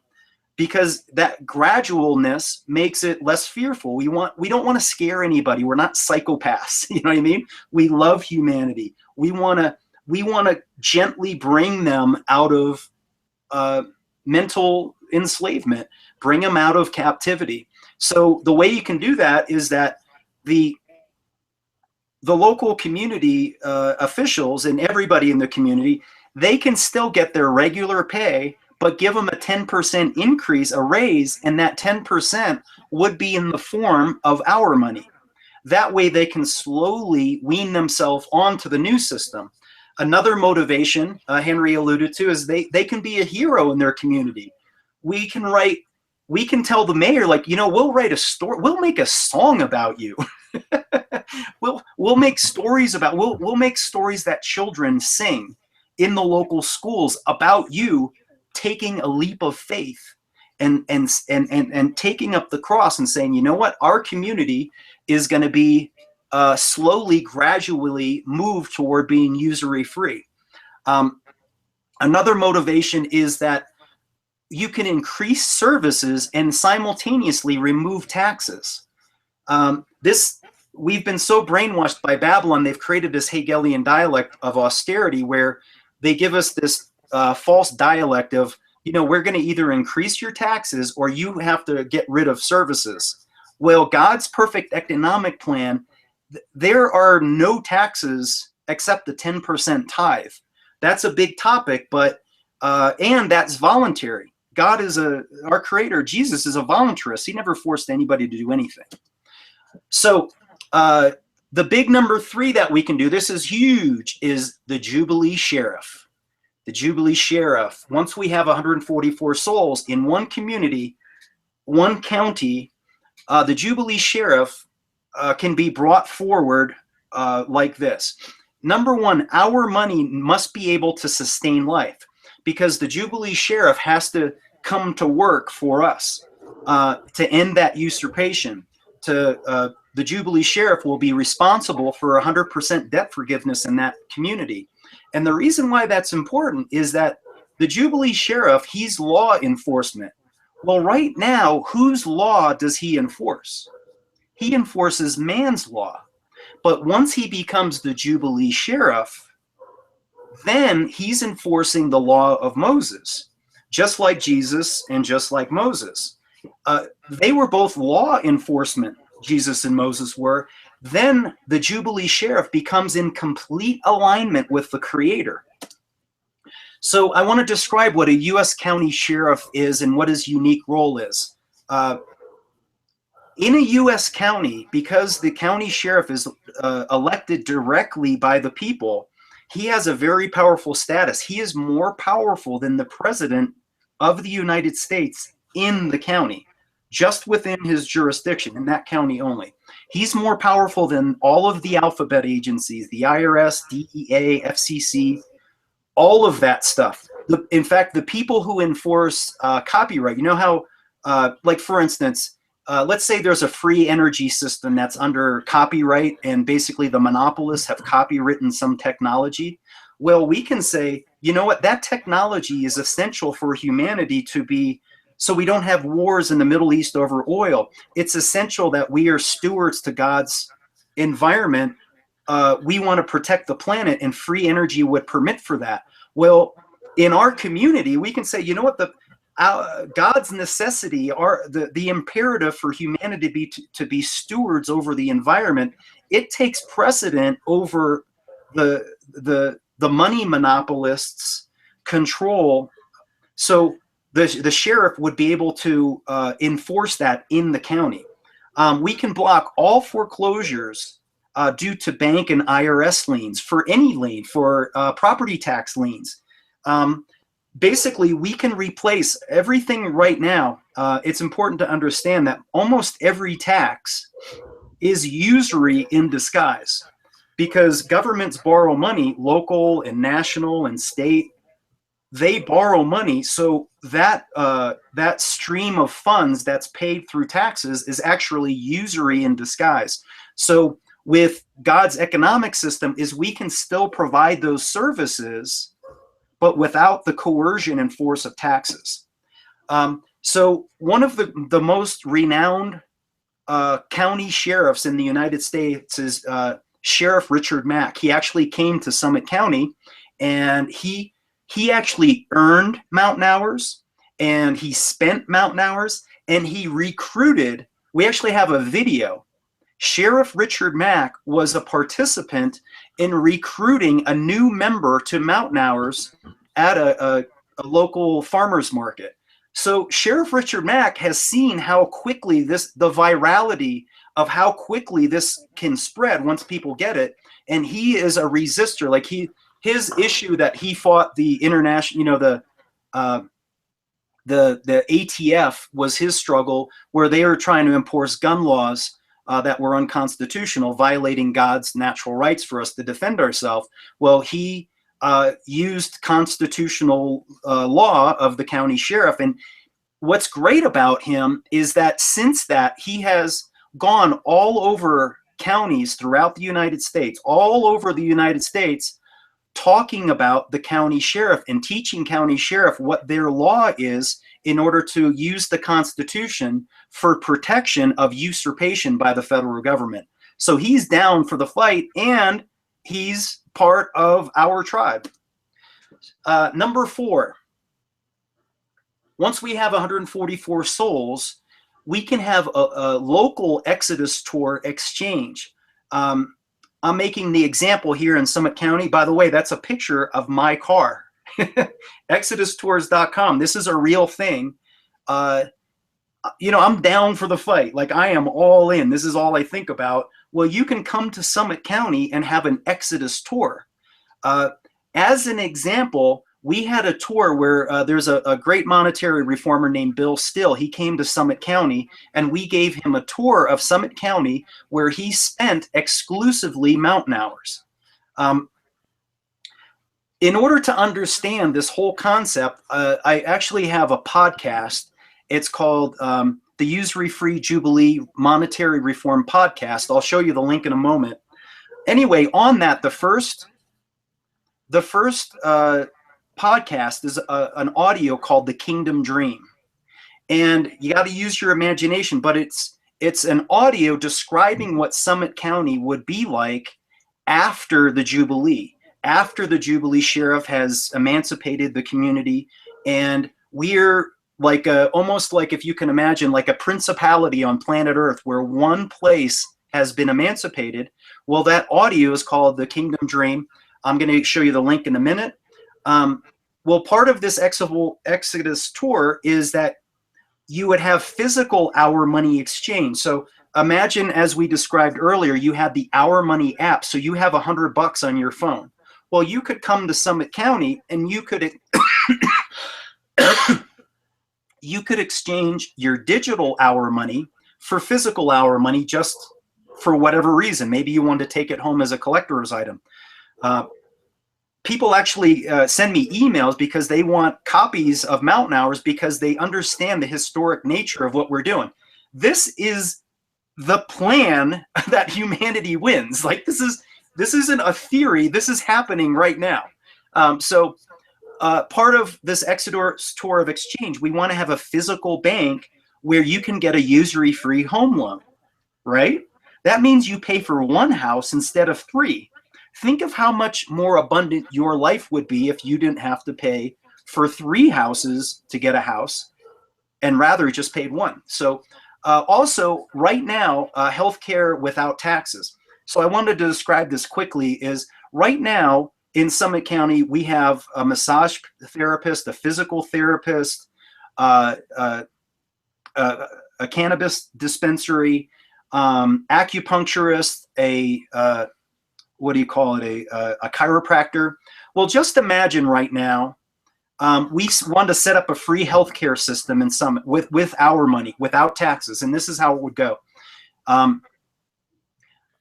because that gradualness makes it less fearful. We don't want to scare anybody. We're not psychopaths. You know what I mean? We love humanity. We want to gently bring them out of mental enslavement, bring them out of captivity. So the way you can do that is that the local community officials and everybody in the community, they can still get their regular pay, but give them a 10% increase, a raise, and that 10% would be in the form of our money. That way they can slowly wean themselves onto the new system. Another motivation Henry alluded to is they can be a hero in their community. We can tell the mayor, like, we'll write a story, we'll make a song about you. we'll make stories that children sing in the local schools about you taking a leap of faith and taking up the cross and saying, you know what, our community is going to be slowly, gradually move toward being usury free. Another motivation is that you can increase services and simultaneously remove taxes. We've been so brainwashed by Babylon, they've created this Hegelian dialect of austerity where they give us this false dialect of, we're going to either increase your taxes or you have to get rid of services. Well, God's perfect economic plan, there are no taxes except the 10% tithe. That's a big topic, but and that's voluntary. God is our creator. Jesus is a voluntarist. He never forced anybody to do anything. So the big number 3 that we can do, this is huge, is the Jubilee sheriff. The Jubilee sheriff. Once we have 144 souls in one community, one county, the Jubilee sheriff can be brought forward like this. Number 1, our money must be able to sustain life, because the Jubilee sheriff has to come to work for us to end that usurpation. The Jubilee sheriff will be responsible for 100% debt forgiveness in that community. And the reason why that's important is that the Jubilee sheriff, he's law enforcement. Well, right now, whose law does he enforce? He enforces man's law. But once he becomes the Jubilee sheriff, then he's enforcing the law of Moses, just like Jesus and just like Moses. They were both law enforcement, Jesus and Moses were. Then the Jubilee sheriff becomes in complete alignment with the Creator. So I want to describe what a U.S. county sheriff is and what his unique role is. In a U.S. county, because the county sheriff is elected directly by the people, he has a very powerful status. He is more powerful than the president of the United States in the county, just within his jurisdiction, in that county only. He's more powerful than all of the alphabet agencies, the IRS, DEA, FCC, all of that stuff. In fact, the people who enforce copyright, you know how, like for instance, let's say there's a free energy system that's under copyright and basically the monopolists have copywritten some technology. Well, we can say, you know what, that technology is essential for humanity to be so we don't have wars in the Middle East over oil. It's essential that we are stewards to God's environment. We want to protect the planet, and free energy would permit for that. Well, in our community, we can say, you know what, God's necessity, the imperative for humanity to be stewards over the environment, it takes precedent over the money monopolists' control. So the sheriff would be able to enforce that in the county. We can block all foreclosures due to bank and IRS liens, for any lien, for property tax liens. Basically, we can replace everything right now. It's important to understand that almost every tax is usury in disguise, because governments borrow money, local and national and state. They borrow money, so that that stream of funds that's paid through taxes is actually usury in disguise. So with God's economic system is we can still provide those services, but without the coercion and force of taxes. So one of the most renowned county sheriffs in the United States is Sheriff Richard Mack. He actually came to Summit County, and he actually earned mountain hours, and he spent mountain hours, and he recruited. We actually have a video. Sheriff Richard Mack was a participant in recruiting a new member to mountain hours at a local farmer's market. So Sheriff Richard Mack has seen how quickly the virality of how quickly this can spread once people get it. And he is a resistor. Like his issue that he fought the international, the ATF was his struggle, where they were trying to enforce gun laws that were unconstitutional, violating God's natural rights for us to defend ourselves. Well, he used constitutional law of the county sheriff. And what's great about him is that since that, he has gone all over counties throughout the United States, talking about the county sheriff and teaching county sheriff what their law is in order to use the Constitution for protection of usurpation by the federal government. So he's down for the fight, and he's part of our tribe. Number 4, once we have 144 souls, we can have a local Exodus tour exchange. I'm making the example here in Summit County. By the way, that's a picture of my car. ExodusTours.com. This is a real thing. I'm down for the fight. Like, I am all in. This is all I think about. Well, you can come to Summit County and have an Exodus tour. As an example, we had a tour where there's a great monetary reformer named Bill Still. He came to Summit County, and we gave him a tour of Summit County where he spent exclusively mountain hours. In order to understand this whole concept, I actually have a podcast. It's called the Usury-Free Jubilee Monetary Reform Podcast. I'll show you the link in a moment. Anyway, on that, the first podcast is an audio called The Kingdom Dream. And you got to use your imagination, but it's an audio describing what Summit County would be like after the Jubilee. After the Jubilee sheriff has emancipated the community, and we're like almost like, if you can imagine, like a principality on planet Earth where one place has been emancipated. Well, that audio is called The Kingdom Dream. I'm going to show you the link in a minute. Well, part of this Exodus tour is that you would have physical hour money exchange. So imagine, as we described earlier, you had the Our Money app. So you have $100 on your phone. Well, you could come to Summit County and you could you could exchange your digital hour money for physical hour money, just for whatever reason. Maybe you wanted to take it home as a collector's item. People actually send me emails because they want copies of mountain hours because they understand the historic nature of what we're doing. This is the plan that humanity wins. Like, this isn't a theory. This is happening right now. So part of this Exodus tour of exchange, we want to have a physical bank where you can get a usury-free home loan, right? That means you pay for one house instead of three. Think of how much more abundant your life would be if you didn't have to pay for three houses to get a house and rather just paid one. So also right now, healthcare without taxes. So I wanted to describe this quickly is right now in Summit County, we have a massage therapist, a physical therapist, uh, uh, a cannabis dispensary, acupuncturist, what do you call it, a chiropractor. Well, just imagine right now, we want to set up a free healthcare system in Summit with our money, without taxes, and this is how it would go.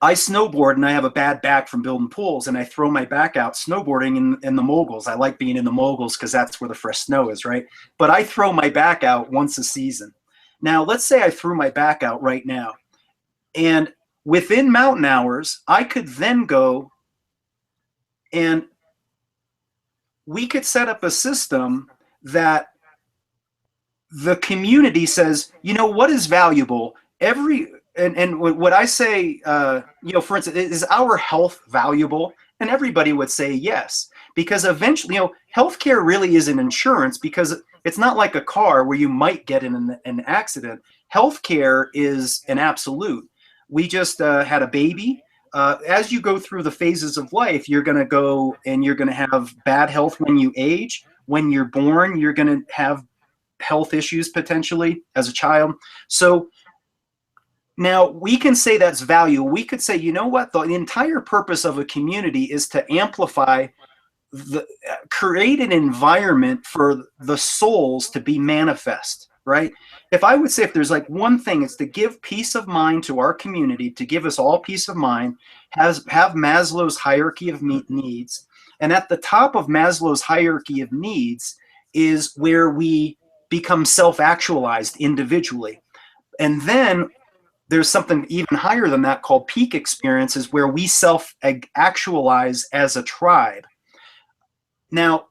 I snowboard and I have a bad back from building pools, and I throw my back out snowboarding in the moguls. I like being in the moguls because that's where the fresh snow is, right? But I throw my back out once a season. Now, let's say I threw my back out right now, and within mountain hours, I could then go and we could set up a system that the community says, you know, what is valuable? And what I say, you know, for instance, is our health valuable? And everybody would say yes, because eventually, you know, healthcare really is an insurance because it's not like a car where you might get in an accident. Healthcare is an absolute. We just had a baby. As you go through the phases of life, you're going to go and you're going to have bad health when you age. When you're born, you're going to have health issues potentially as a child. So now we can say that's value. We could say, you know what, the entire purpose of a community is to amplify, create an environment for the souls to be manifest, right? If I would say if there's like one thing, it's to give peace of mind to our community, to give us all peace of mind, have Maslow's hierarchy of needs. And at the top of Maslow's hierarchy of needs is where we become self-actualized individually. And then there's something even higher than that called peak experiences where we self-actualize as a tribe. Now,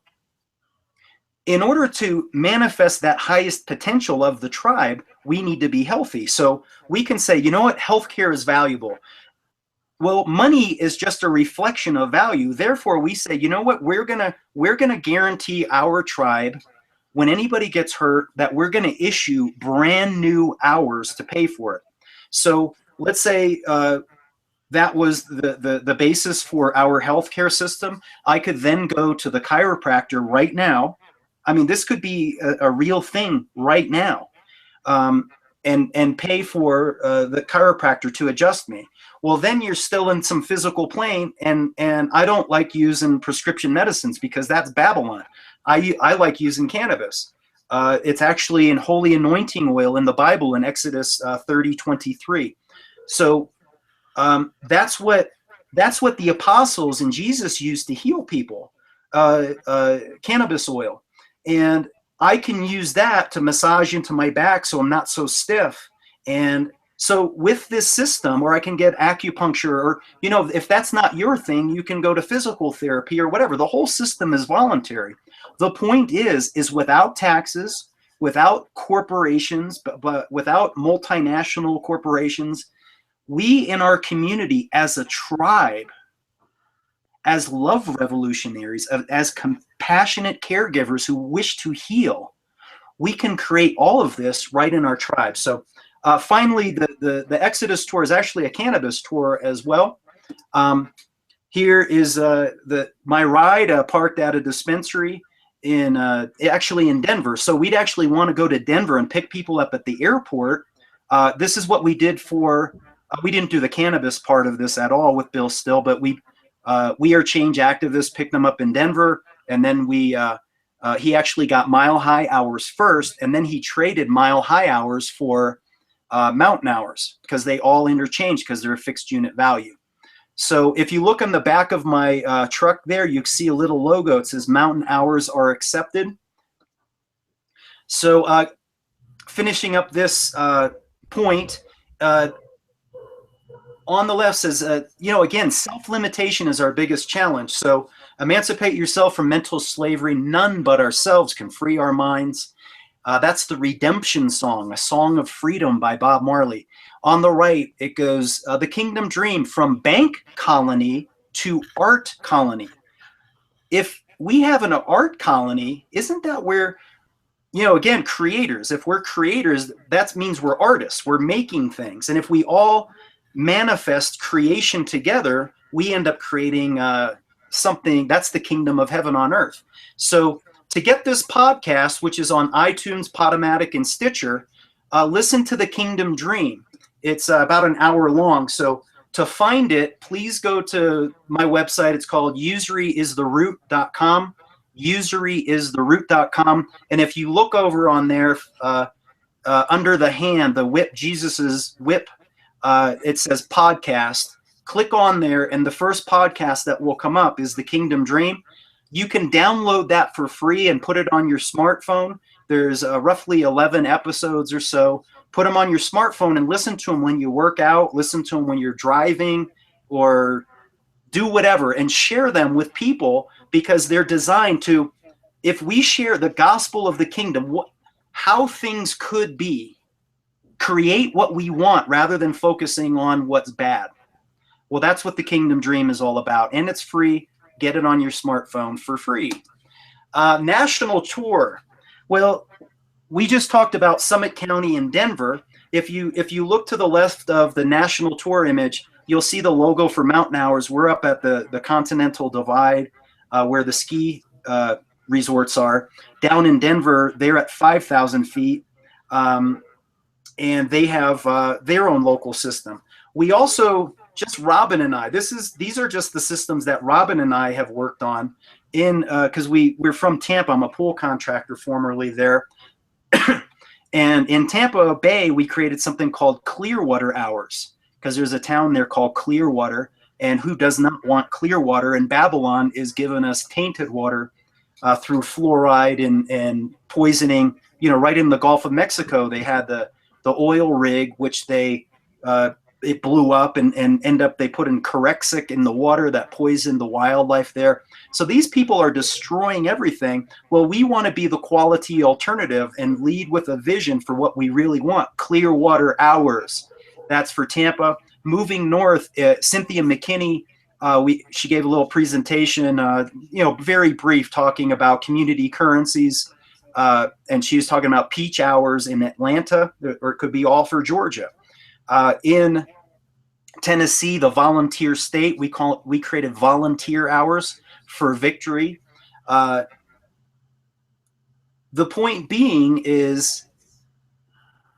in order to manifest that highest potential of the tribe, we need to be healthy. So we can say, you know what, healthcare is valuable. Well, money is just a reflection of value. Therefore, we say, you know what, we're gonna guarantee our tribe when anybody gets hurt that we're gonna issue brand new hours to pay for it. So let's say that was the basis for our healthcare system. I could then go to the chiropractor right now. I mean, this could be a real thing right now, and pay for the chiropractor to adjust me. Well, then you're still in some physical plane, and I don't like using prescription medicines because that's Babylon. I like using cannabis. It's actually in holy anointing oil in the Bible in Exodus 30:23. So that's what the apostles and Jesus used to heal people, cannabis oil. And I can use that to massage into my back so I'm not so stiff. And so with this system, or I can get acupuncture, or, you know, if that's not your thing, you can go to physical therapy or whatever. The whole system is voluntary. The point is without taxes, without corporations, but without multinational corporations, we in our community as a tribe, as love revolutionaries, as compassionate caregivers who wish to heal, we can create all of this right in our tribe. So finally, the Exodus tour is actually a cannabis tour as well. Here is my ride parked at a dispensary actually in Denver. So we'd actually want to go to Denver and pick people up at the airport. This is what we did for, we didn't do the cannabis part of this at all with Bill Still, but we are change activists, picked them up in Denver, and then he actually got mile high hours first, and then he traded mile high hours for mountain hours because they all interchange because they're a fixed unit value. So if you look on the back of my truck there, you see a little logo. It says mountain hours are accepted. So finishing up this point, on the left says, again, self-limitation is our biggest challenge. So emancipate yourself from mental slavery. None but ourselves can free our minds. That's the Redemption Song, a song of freedom by Bob Marley. On the right, it goes, The Kingdom Dream, from bank colony to art colony. If we have an art colony, isn't that where, again, creators, if we're creators, that means we're artists, we're making things. And if we all manifest creation together, we end up creating something that's the kingdom of heaven on earth. So to get this podcast, which is on iTunes, Podomatic, and Stitcher, listen to The Kingdom Dream. It's about an hour long. So to find it, please go to my website. It's called usuryistheroot.com, usuryistheroot.com. And if you look over on there, under the hand, the whip, Jesus's whip, it says podcast. Click on there, and the first podcast that will come up is The Kingdom Dream. You can download that for free and put it on your smartphone. There's roughly 11 episodes or so. Put them on your smartphone and listen to them when you work out, listen to them when you're driving, or do whatever, and share them with people, because they're designed to, if we share the gospel of the kingdom, how things could be, create what we want rather than focusing on what's bad. Well, that's what the Kingdom Dream is all about, and it's free. Get it on your smartphone for free. National tour. Well, we just talked about Summit County in Denver. If you look to the left of the national tour image, you'll see the logo for Mountain Hours. We're up at the Continental Divide, where the ski resorts are. Down in Denver, they're at 5,000 feet, and they have their own local system. We also, just Robin and I, these are just the systems that Robin and I have worked on because we're from Tampa. I'm a pool contractor formerly there. And in Tampa Bay, we created something called Clearwater Hours, because there's a town there called Clearwater, and who does not want clear water? And Babylon is giving us tainted water through fluoride and poisoning. Right in the Gulf of Mexico, they had the oil rig, which it blew up and they put in Correxic in the water that poisoned the wildlife there. So these people are destroying everything. Well, we want to be the quality alternative and lead with a vision for what we really want. Clearwater Hours. That's for Tampa. Moving north, Cynthia McKinney, she gave a little presentation, very brief, talking about community currencies. And she was talking about Peach Hours in Atlanta, or it could be all for Georgia. In Tennessee, the volunteer state, we created Volunteer Hours for Victory. The point being is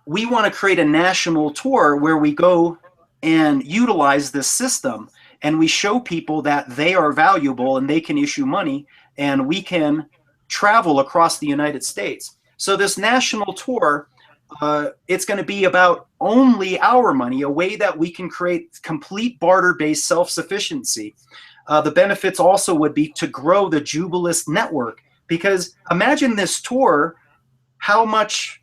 we want to create a national tour where we go and utilize this system, and we show people that they are valuable and they can issue money, and we can travel across the United States. So this national tour, it's going to be about only our money, a way that we can create complete barter-based self-sufficiency. The benefits also would be to grow the Jubilist network, because imagine this tour, how much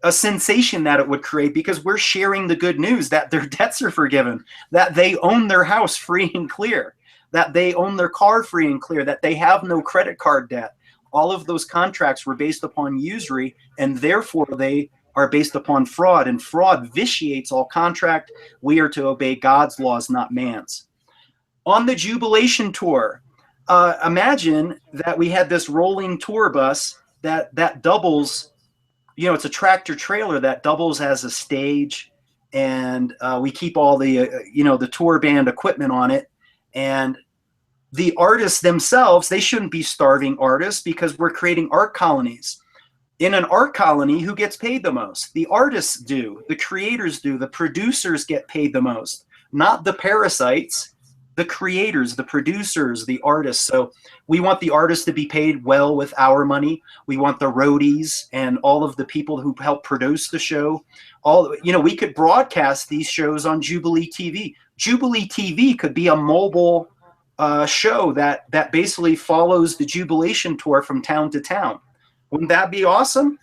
a sensation that it would create, because we're sharing the good news that their debts are forgiven, that they own their house free and clear, that they own their car free and clear, that they have no credit card debt. All of those contracts were based upon usury, and therefore they are based upon fraud, and fraud vitiates all contract. We are to obey God's laws, not man's. On the Jubilation Tour, imagine that we had this rolling tour bus that doubles, it's a tractor trailer that doubles as a stage, and we keep all the, the tour band equipment on it. And the artists themselves, they shouldn't be starving artists, because we're creating art colonies. In an art colony, who gets paid the most? The artists do, the creators do, the producers get paid the most, not the parasites, the creators, the producers, the artists. So we want the artists to be paid well with our money. We want the roadies and all of the people who help produce the show. We could broadcast these shows on Jubilee TV. Jubilee TV could be a mobile show that basically follows the Jubilation Tour from town to town. Wouldn't that be awesome?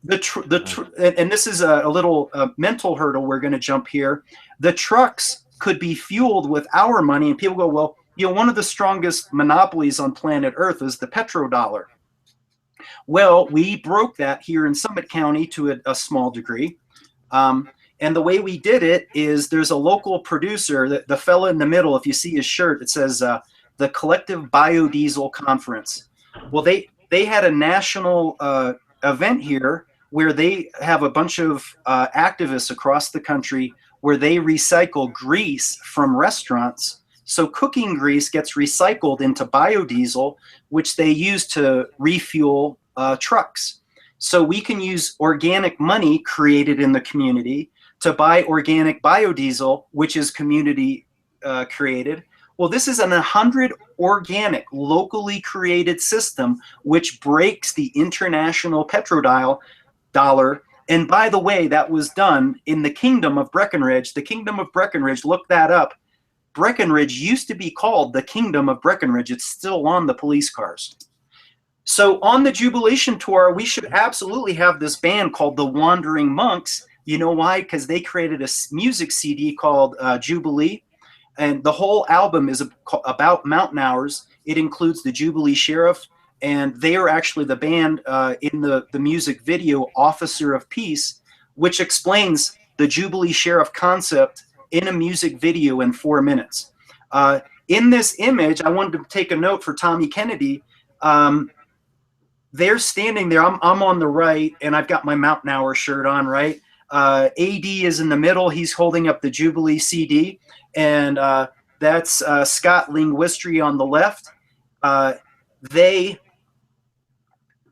And this is a little mental hurdle we're going to jump here. The trucks could be fueled with our money, and people go, well, one of the strongest monopolies on planet Earth is the petrodollar. Well, we broke that here in Summit County to a small degree. And the way we did it is there's a local producer, the fella in the middle, if you see his shirt, it says the Collective Biodiesel Conference. Well, they had a national event here where they have a bunch of activists across the country where they recycle grease from restaurants. So cooking grease gets recycled into biodiesel, which they use to refuel trucks. So we can use organic money created in the community to buy organic biodiesel, which is community created. Well, this is an 100 organic, locally created system, which breaks the international petrodollar. And by the way, that was done in the Kingdom of Breckenridge. The Kingdom of Breckenridge, look that up. Breckenridge used to be called the Kingdom of Breckenridge. It's still on the police cars. So on the Jubilation Tour, we should absolutely have this band called the Wandering Monks. You know why? Because they created a music CD called Jubilee. And the whole album is about mountain hours. It includes the Jubilee Sheriff. And they are actually the band in the music video, Officer of Peace, which explains the Jubilee Sheriff concept in a music video in 4 minutes. In this image, I wanted to take a note for Tommy Kennedy. They're standing there. I'm on the right, and I've got my Mountain Hour shirt on, right? AD is in the middle. He's holding up the Jubilee CD, and that's Scott Linguistry on the left.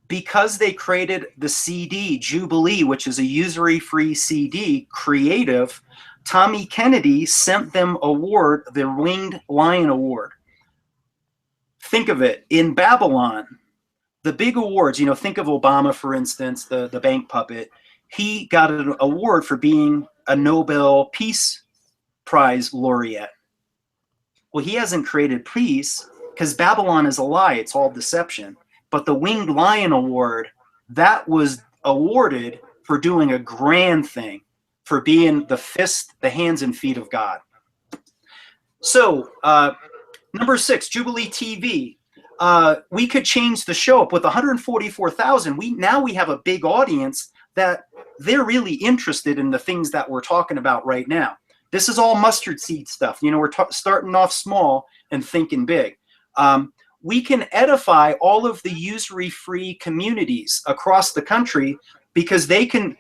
Because they created the CD, Jubilee, which is a usury-free CD, creative, Tommy Kennedy sent them award, the Winged Lion Award. Think of it. In Babylon, the big awards, think of Obama, for instance, the bank puppet. He got an award for being a Nobel Peace Prize laureate. Well, he hasn't created peace because Babylon is a lie. It's all deception. But the Winged Lion Award, that was awarded for doing a grand thing, for being the fist, the hands and feet of God. So, number 6, Jubilee TV. We could change the show up with 144,000. Now we have a big audience that they're really interested in the things that we're talking about right now. This is all mustard seed stuff. We're starting off small and thinking big. We can edify all of the usury-free communities across the country because they can,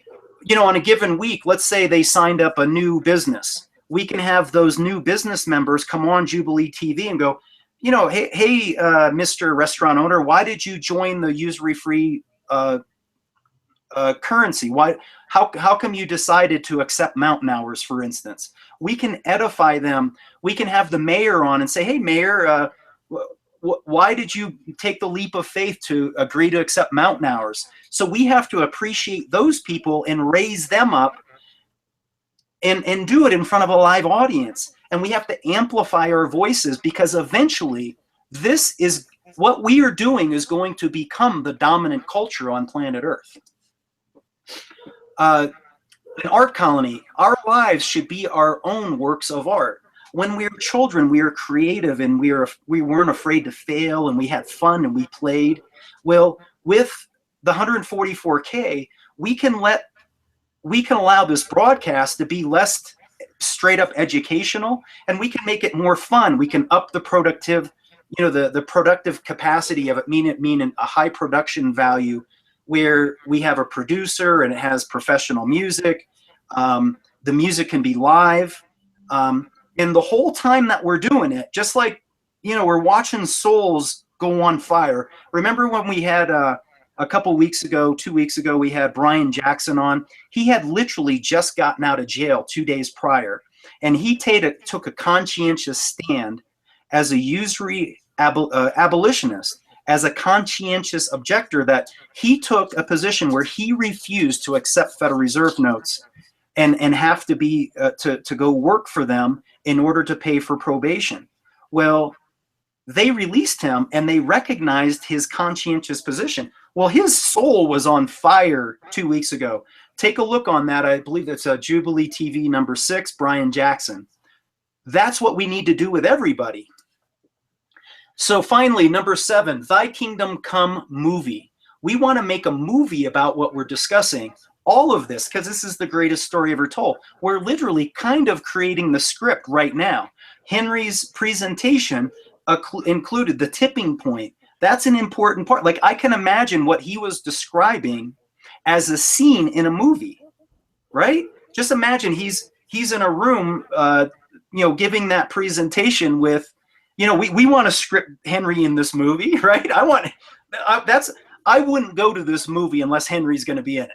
on a given week, let's say they signed up a new business. We can have those new business members come on Jubilee TV and go, hey, Mr. Restaurant Owner, why did you join the usury-free currency? How come you decided to accept mountain hours, for instance? We can edify them. We can have the mayor on and say, hey, Mayor, why did you take the leap of faith to agree to accept mountain hours? So we have to appreciate those people and raise them up and do it in front of a live audience. And we have to amplify our voices because eventually what we are doing is going to become the dominant culture on planet Earth. An art colony, our lives should be our own works of art. When we were children, we were creative and we weren't afraid to fail and we had fun and we played. Well, with the 144K, we can allow this broadcast to be less straight up educational, and we can make it more fun. We can up the productive, the productive capacity of it, meaning a high production value where we have a producer and it has professional music. The music can be live. And the whole time that we're doing it, just like, we're watching souls go on fire. Remember when we had a couple weeks ago, 2 weeks ago, we had Brian Jackson on. He had literally just gotten out of jail 2 days prior. And he took a conscientious stand as a usury abolitionist, as a conscientious objector, that he took a position where he refused to accept Federal Reserve notes and have to be to go work for them in order to pay for probation. Well, they released him and they recognized his conscientious position. Well, his soul was on fire 2 weeks ago. Take a look on that. I believe it's a Jubilee TV #6, Brian Jackson. That's what we need to do with everybody. So finally, #7, Thy Kingdom Come movie. We want to make a movie about what we're discussing. All of this, because this is the greatest story ever told. We're literally kind of creating the script right now. Henry's presentation included the tipping point. That's an important part. Like, I can imagine what he was describing as a scene in a movie, right? Just imagine he's in a room, giving that presentation with, we want to script Henry in this movie, right? I wouldn't go to this movie unless Henry's going to be in it,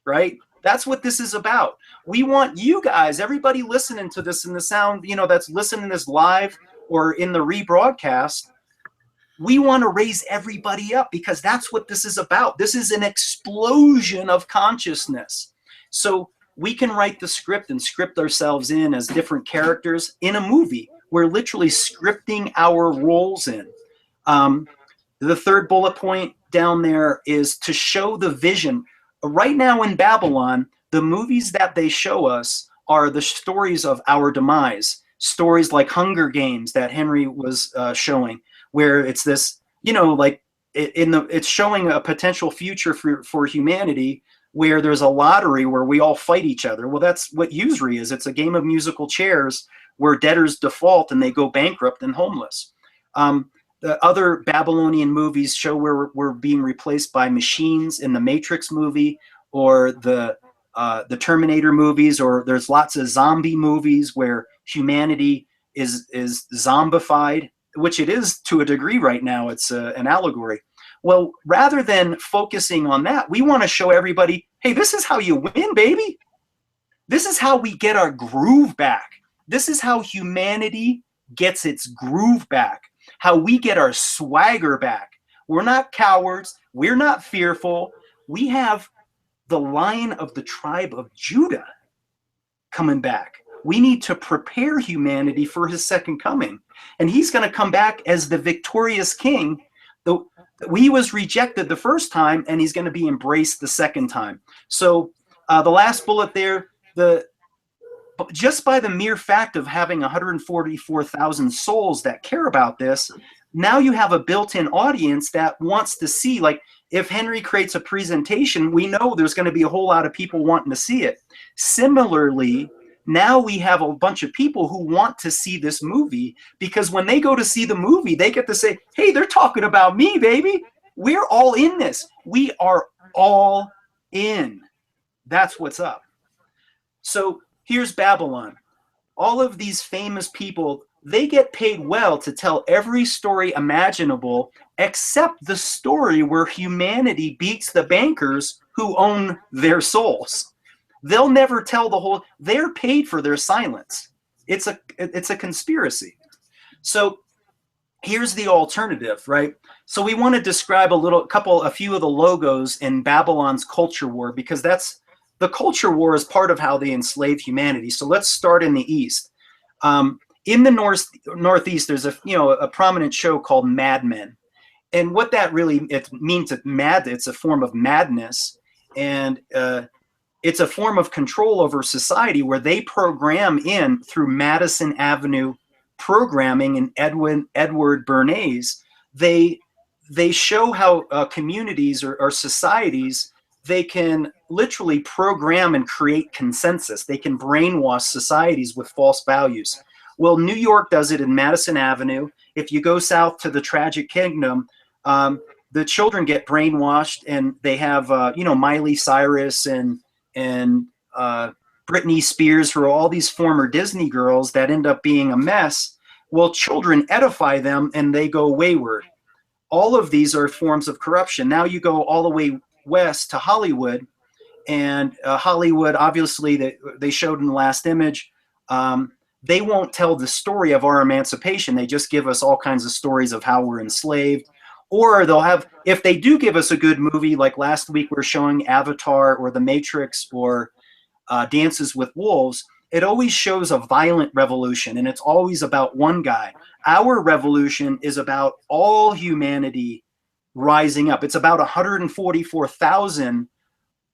right? That's what this is about. We want you guys, everybody listening to this in the sound, that's listening to this live or in the rebroadcast. We want to raise everybody up because that's what this is about. This is an explosion of consciousness. So we can write the script and script ourselves in as different characters in a movie. We're literally scripting our roles in. The third bullet point down there is to show the vision. Right now in Babylon, the movies that they show us are the stories of our demise. Stories like Hunger Games that Henry was showing, where it's this, it's showing a potential future for humanity where there's a lottery where we all fight each other. Well, that's what usury is. It's a game of musical chairs where debtors default and they go bankrupt and homeless. The other Babylonian movies show where we're being replaced by machines in the Matrix movie, or the Terminator movies, or there's lots of zombie movies where humanity is zombified, which it is to a degree right now. It's an allegory. Well, rather than focusing on that, we want to show everybody, hey, this is how you win, baby. This is how we get our groove back. This is how humanity gets its groove back, how we get our swagger back. We're not cowards. We're not fearful. We have the Lion of the tribe of Judah coming back. We need to prepare humanity for his second coming. And he's going to come back as the victorious king. He was rejected the first time, and he's going to be embraced the second time. So the last bullet there, just by the mere fact of having 144,000 souls that care about this, now you have a built-in audience that wants to see, like, if Henry creates a presentation, we know there's going to be a whole lot of people wanting to see it. Similarly, now we have a bunch of people who want to see this movie, because when they go to see the movie, they get to say, hey, they're talking about me, baby. We're all in this. We are all in. That's what's up. So here's Babylon. All of these famous people, they get paid well to tell every story imaginable, except the story where humanity beats the bankers who own their souls. They'll never tell the whole. They're paid for their silence. It's a conspiracy. So here's the alternative, right? So we want to describe a few of the logos in Babylon's culture war, because the culture war is part of how they enslave humanity. So let's start in the East. In the Northeast, there's a prominent show called Mad Men. And what that really means, it's a form of madness. And it's a form of control over society where they program in through Madison Avenue programming and Edward Bernays. They show how communities or societies, they can literally program and create consensus. They can brainwash societies with false values. Well, New York does it in Madison Avenue. If you go south to the Tragic Kingdom, the children get brainwashed, and they have Miley Cyrus and Britney Spears, who are all these former Disney girls that end up being a mess. Well, children edify them and they go wayward. All of these are forms of corruption. Now you go all the way west to Hollywood, and Hollywood, obviously, they showed in the last image, they won't tell the story of our emancipation. They just give us all kinds of stories of how we're enslaved. Or they'll have, if they do give us a good movie, like last week we were showing Avatar or The Matrix or Dances with Wolves, it always shows a violent revolution, and it's always about one guy. Our revolution is about all humanity rising up. It's about 144,000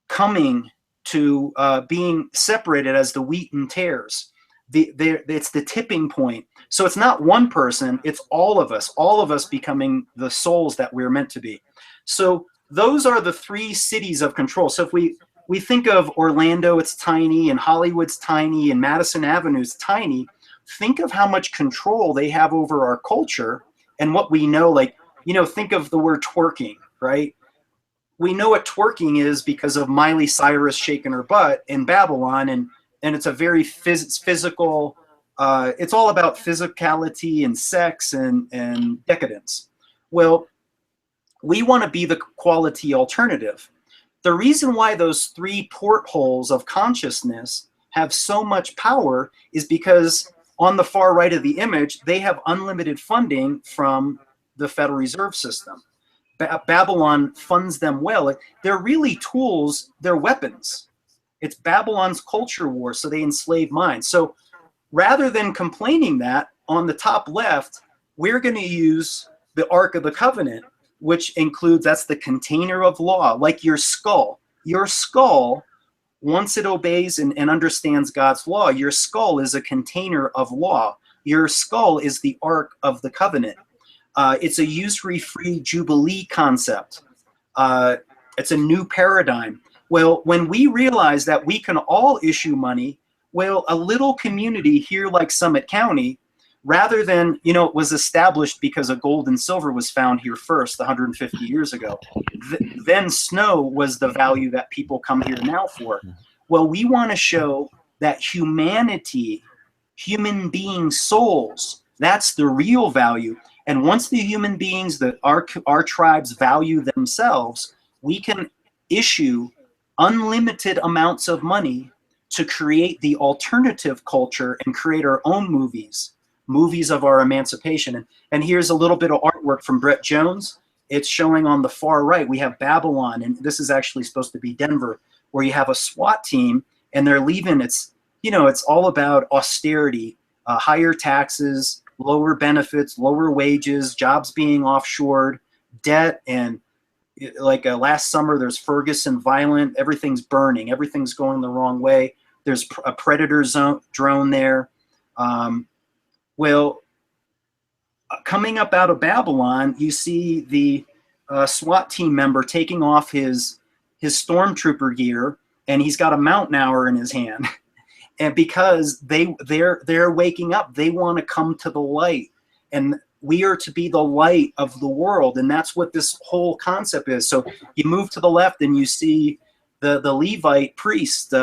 coming to being separated as the wheat and tares. It's the tipping point. So it's not one person, it's all of us becoming the souls that we're meant to be. So those are the three cities of control. So if we think of Orlando, it's tiny, and Hollywood's tiny, and Madison Avenue's tiny. Think of how much control they have over our culture and what we know. Like, you know, think of the word twerking, right? We know what twerking is because of Miley Cyrus shaking her butt in Babylon, and it's a very physical. It's all about physicality and sex and decadence. Well, we want to be the quality alternative. The reason why those three portholes of consciousness have so much power is because on the far right of the image, they have unlimited funding from the Federal Reserve System. Babylon funds them well. They're really tools, they're weapons. It's Babylon's culture war, so they enslave minds. So rather than complaining that, on the top left, we're going to use the Ark of the Covenant, which includes, that's the container of law, like your skull. Your skull, once it obeys and understands God's law, your skull is a container of law. Your skull is the Ark of the Covenant. It's a usury-free Jubilee concept. It's a new paradigm. Well, when we realize that we can all issue money, well, a little community here like Summit County, rather than, you know, it was established because of gold and silver was found here first 150 years ago. Then snow was the value that people come here now for. Well, we want to show that humanity, human being souls, that's the real value. And once the human beings that our tribes value themselves, we can issue unlimited amounts of money to create the alternative culture and create our own movies of our emancipation. And here's a little bit of artwork from Brett Jones. It's showing on the far right, we have Babylon, and this is actually supposed to be Denver, where you have a SWAT team, and they're leaving. It's, you know, it's all about austerity, higher taxes, lower benefits, lower wages, jobs being offshored, debt, and like last summer, there's Ferguson violent, everything's burning, everything's going the wrong way. There's a predator drone there. Well, coming up out of Babylon, you see the SWAT team member taking off his stormtrooper gear, and he's got a mountain hour in his hand. And because they're waking up, they want to come to the light, and we are to be the light of the world, and that's what this whole concept is. So you move to the left, and you see the Levite priest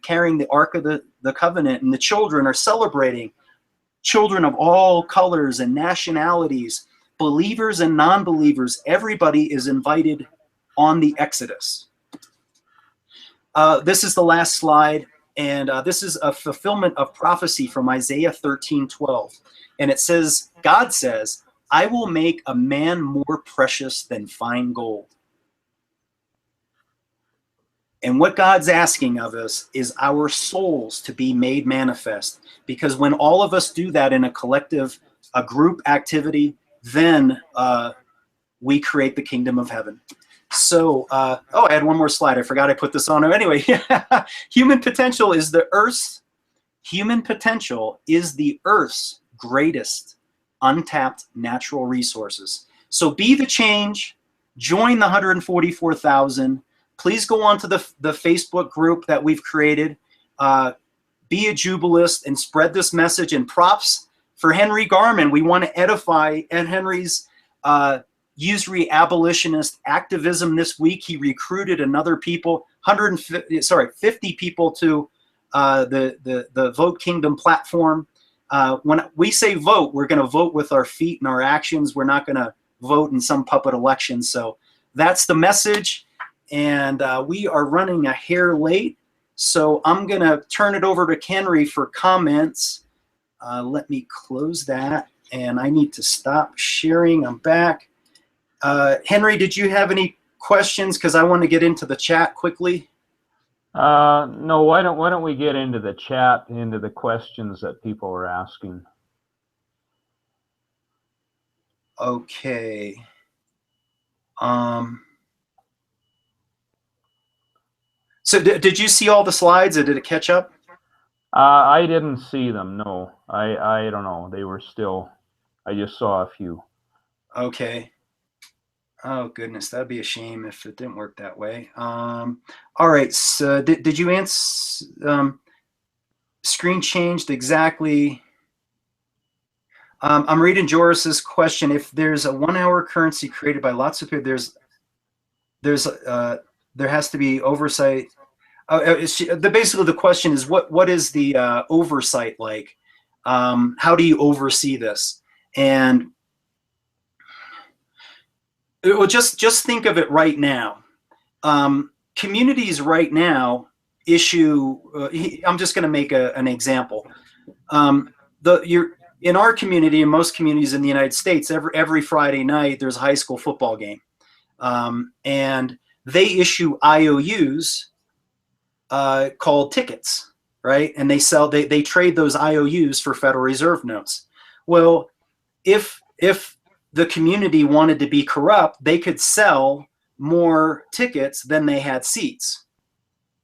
carrying the Ark of the Covenant, and the children are celebrating. Children of all colors and nationalities, believers and non-believers, everybody is invited on the Exodus. This is the last slide, and this is a fulfillment of prophecy from Isaiah 13:12. And it says, God says, I will make a man more precious than fine gold. And what God's asking of us is our souls to be made manifest. Because when all of us do that in a collective, a group activity, then we create the kingdom of heaven. So, oh, I had one more slide. I forgot I put this on. Anyway, human potential is the Earth's greatest untapped natural resources. So be the change, join the 144,000. Please go on to the Facebook group that we've created. Be a Jubilist and spread this message. And props for Henry Garman. We want to edify Ed Henry's usury abolitionist activism this week. He recruited another 50 people to the Vote Kingdom platform. When we say vote, we're going to vote with our feet and our actions. We're not going to vote in some puppet election. So that's the message. And we are running a hair late. So I'm going to turn it over to Henry for comments. Let me close that. And I need to stop sharing. I'm back. Henry, did you have any questions? Because I want to get into the chat quickly. No, why don't we get into the chat, into the questions that people are asking? Okay. So did you see all the slides, or did it catch up? I didn't see them. No, I don't know. They were still. I just saw a few. Okay. Oh goodness, that'd be a shame if it didn't work that way. All right. So did you answer? Screen changed exactly. I'm reading Joris's question. If there's a 1 hour currency created by lots of people, there has to be oversight. Basically the question is what is the oversight like? How do you oversee this? And well, just think of it right now. Communities right now issue. I'm just going to make an example. In our community, in most communities in the United States, every Friday night there's a high school football game, and they issue IOUs called tickets, right? And they trade those IOUs for Federal Reserve notes. Well, if the community wanted to be corrupt, they could sell more tickets than they had seats,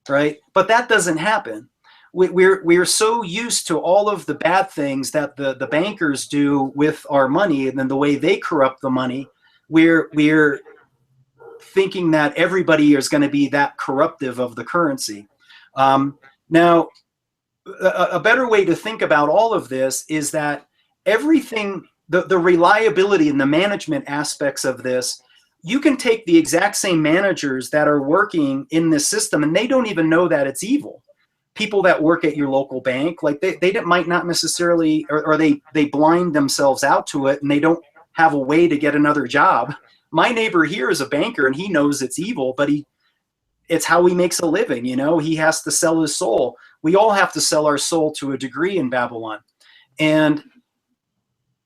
right? But that doesn't happen. We're so used to all of the bad things that the bankers do with our money, and then the way they corrupt the money. We're thinking that everybody is going to be that corruptive of the currency. Now, a better way to think about all of this is that everything, the reliability and the management aspects of this, you can take the exact same managers that are working in this system and they don't even know that it's evil. People that work at your local bank, like they might not necessarily, or they blind themselves out to it and they don't have a way to get another job. My neighbor here is a banker and he knows it's evil, but it's how he makes a living. You know, he has to sell his soul. We all have to sell our soul to a degree in Babylon. And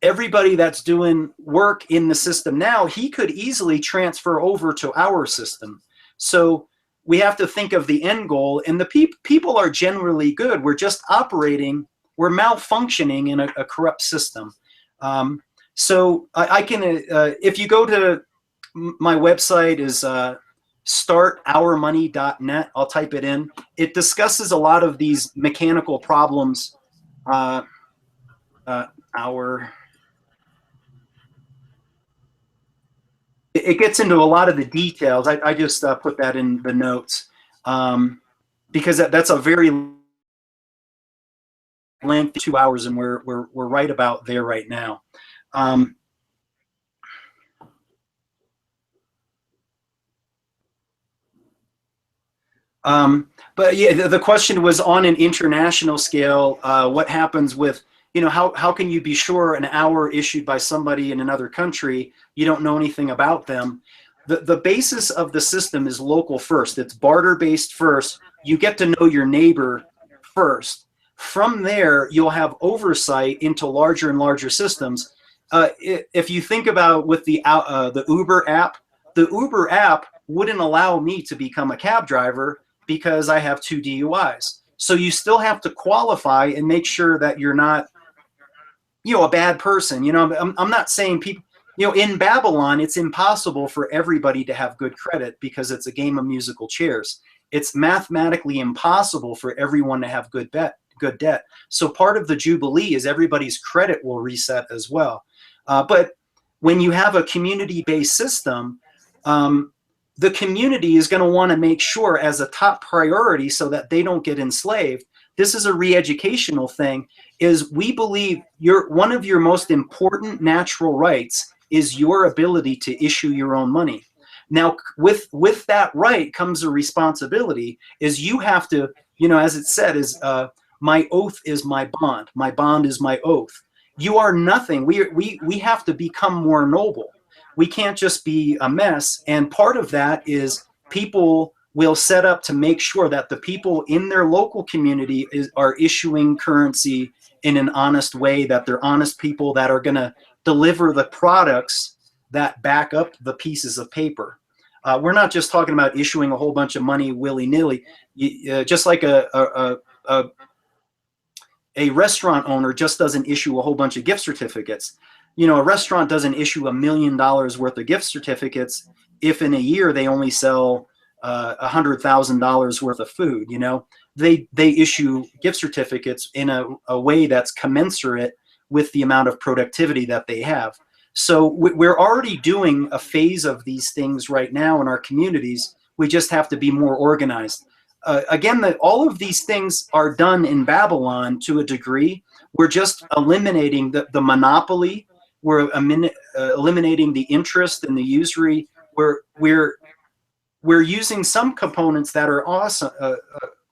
everybody that's doing work in the system now, he could easily transfer over to our system. So we have to think of the end goal, and the people are generally good. We're just operating, we're malfunctioning in a corrupt system. So I can, if you go to my website is startourmoney.net, I'll type it in. It discusses a lot of these mechanical problems. It gets into a lot of the details. I just put that in the notes because that's a very lengthy 2 hours, and we're right about there right now. But yeah, the question was on an international scale, what happens with, you know, how can you be sure an hour issued by somebody in another country, you don't know anything about them? The basis of the system is local first. It's barter based first. You get to know your neighbor first. From there, you'll have oversight into larger and larger systems. If you think about with the Uber app wouldn't allow me to become a cab driver because I have 2 DUIs. So you still have to qualify and make sure that you're not, you know, a bad person. You know, I'm not saying people, you know, in Babylon, it's impossible for everybody to have good credit because it's a game of musical chairs. It's mathematically impossible for everyone to have good debt. So part of the Jubilee is everybody's credit will reset as well. But when you have a community-based system, the community is going to want to make sure as a top priority so that they don't get enslaved. This is a re-educational thing, is we believe one of your most important natural rights is your ability to issue your own money. Now, with that right comes a responsibility, is you have to, you know, as it said, is my oath is my bond is my oath. You are nothing. We have to become more noble. We can't just be a mess. And part of that is people will set up to make sure that the people in their local community are issuing currency in an honest way, that they're honest people that are going to deliver the products that back up the pieces of paper. We're not just talking about issuing a whole bunch of money willy-nilly. Just like a restaurant owner just doesn't issue a whole bunch of gift certificates. You know, a restaurant doesn't issue $1 million worth of gift certificates if in a year they only sell $100,000 worth of food. You know, they issue gift certificates in a way that's commensurate with the amount of productivity that they have. So we're already doing a phase of these things right now in our communities. We just have to be more organized. Again, all of these things are done in Babylon to a degree. We're just eliminating the monopoly. We're eliminating the interest and the usury. We're using some components that are awesome.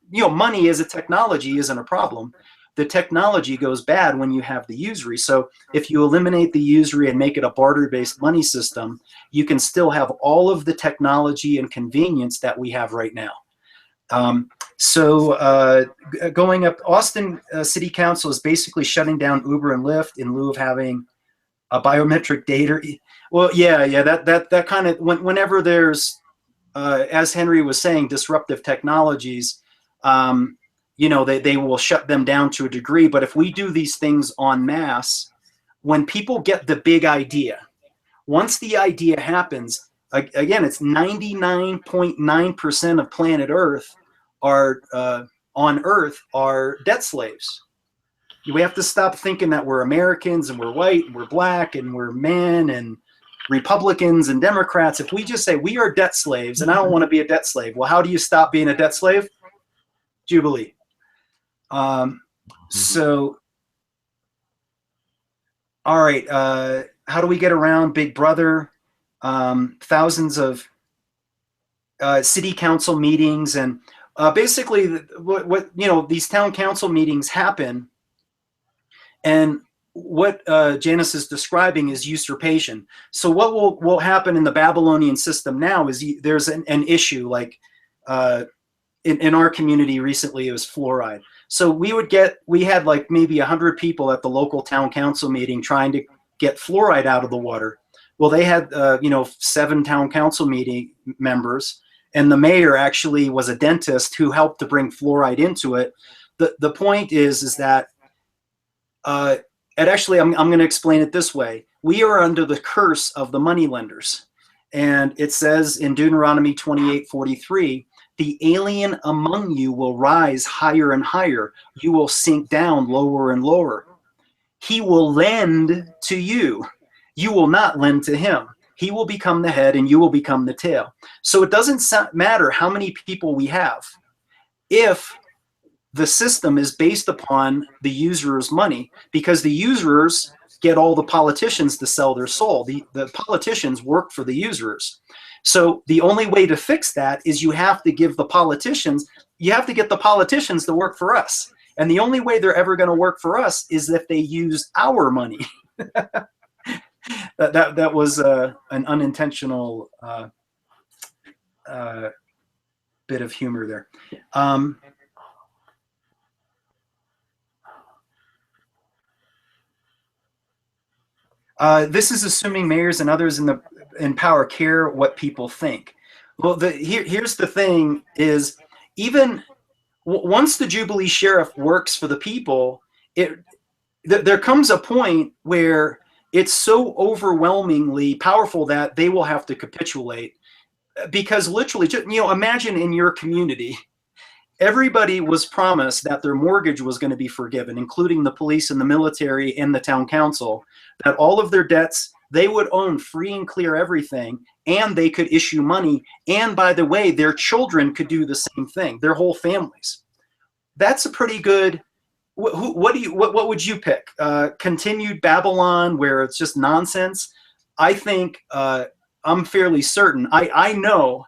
You know, money as a technology isn't a problem. The technology goes bad when you have the usury. So if you eliminate the usury and make it a barter-based money system, you can still have all of the technology and convenience that we have right now. Going up, Austin City Council is basically shutting down Uber and Lyft in lieu of having a biometric data. Well, that kind of, whenever there's, as Henry was saying, disruptive technologies, you know, they will shut them down to a degree. But if we do these things en masse, when people get the big idea, once the idea happens, again, it's 99.9% of planet Earth are on Earth are debt slaves. We have to stop thinking that we're Americans and we're white and we're black and we're men and Republicans and Democrats. If we just say we are debt slaves and I don't want to be a debt slave, well, how do you stop being a debt slave? Jubilee. So, all right. How do we get around Big Brother? Thousands of city council meetings, and basically what you know, these town council meetings happen, and what Janice is describing is usurpation. So what will happen in the Babylonian system now is there's an issue, like in our community recently, it was fluoride. So we had like maybe 100 people at the local town council meeting trying to get fluoride out of the water. Well, they had, you know, 7 town council meeting members, and the mayor actually was a dentist who helped to bring fluoride into it. The point is that, and actually, I'm going to explain it this way. We are under the curse of the moneylenders. And it says in Deuteronomy 28:43, the alien among you will rise higher and higher. You will sink down lower and lower. He will lend to you. You will not lend to him. He will become the head and you will become the tail. So it doesn't matter how many people we have. If the system is based upon the usurer's money, because the usurers get all the politicians to sell their soul. The politicians work for the usurers. So the only way to fix that is you have to get the politicians to work for us. And the only way they're ever going to work for us is if they use our money. that was an unintentional bit of humor there. This is assuming mayors and others in power care what people think. Well, here's the thing: is even once the Jubilee sheriff works for the people, there comes a point where it's so overwhelmingly powerful that they will have to capitulate, because literally, you know, imagine in your community, everybody was promised that their mortgage was going to be forgiven, including the police and the military and the town council, that all of their debts, they would own free and clear everything, and they could issue money. And by the way, their children could do the same thing, their whole families. That's a pretty good, what would you pick? Continued Babylon where it's just nonsense? I think, I'm fairly certain, I know,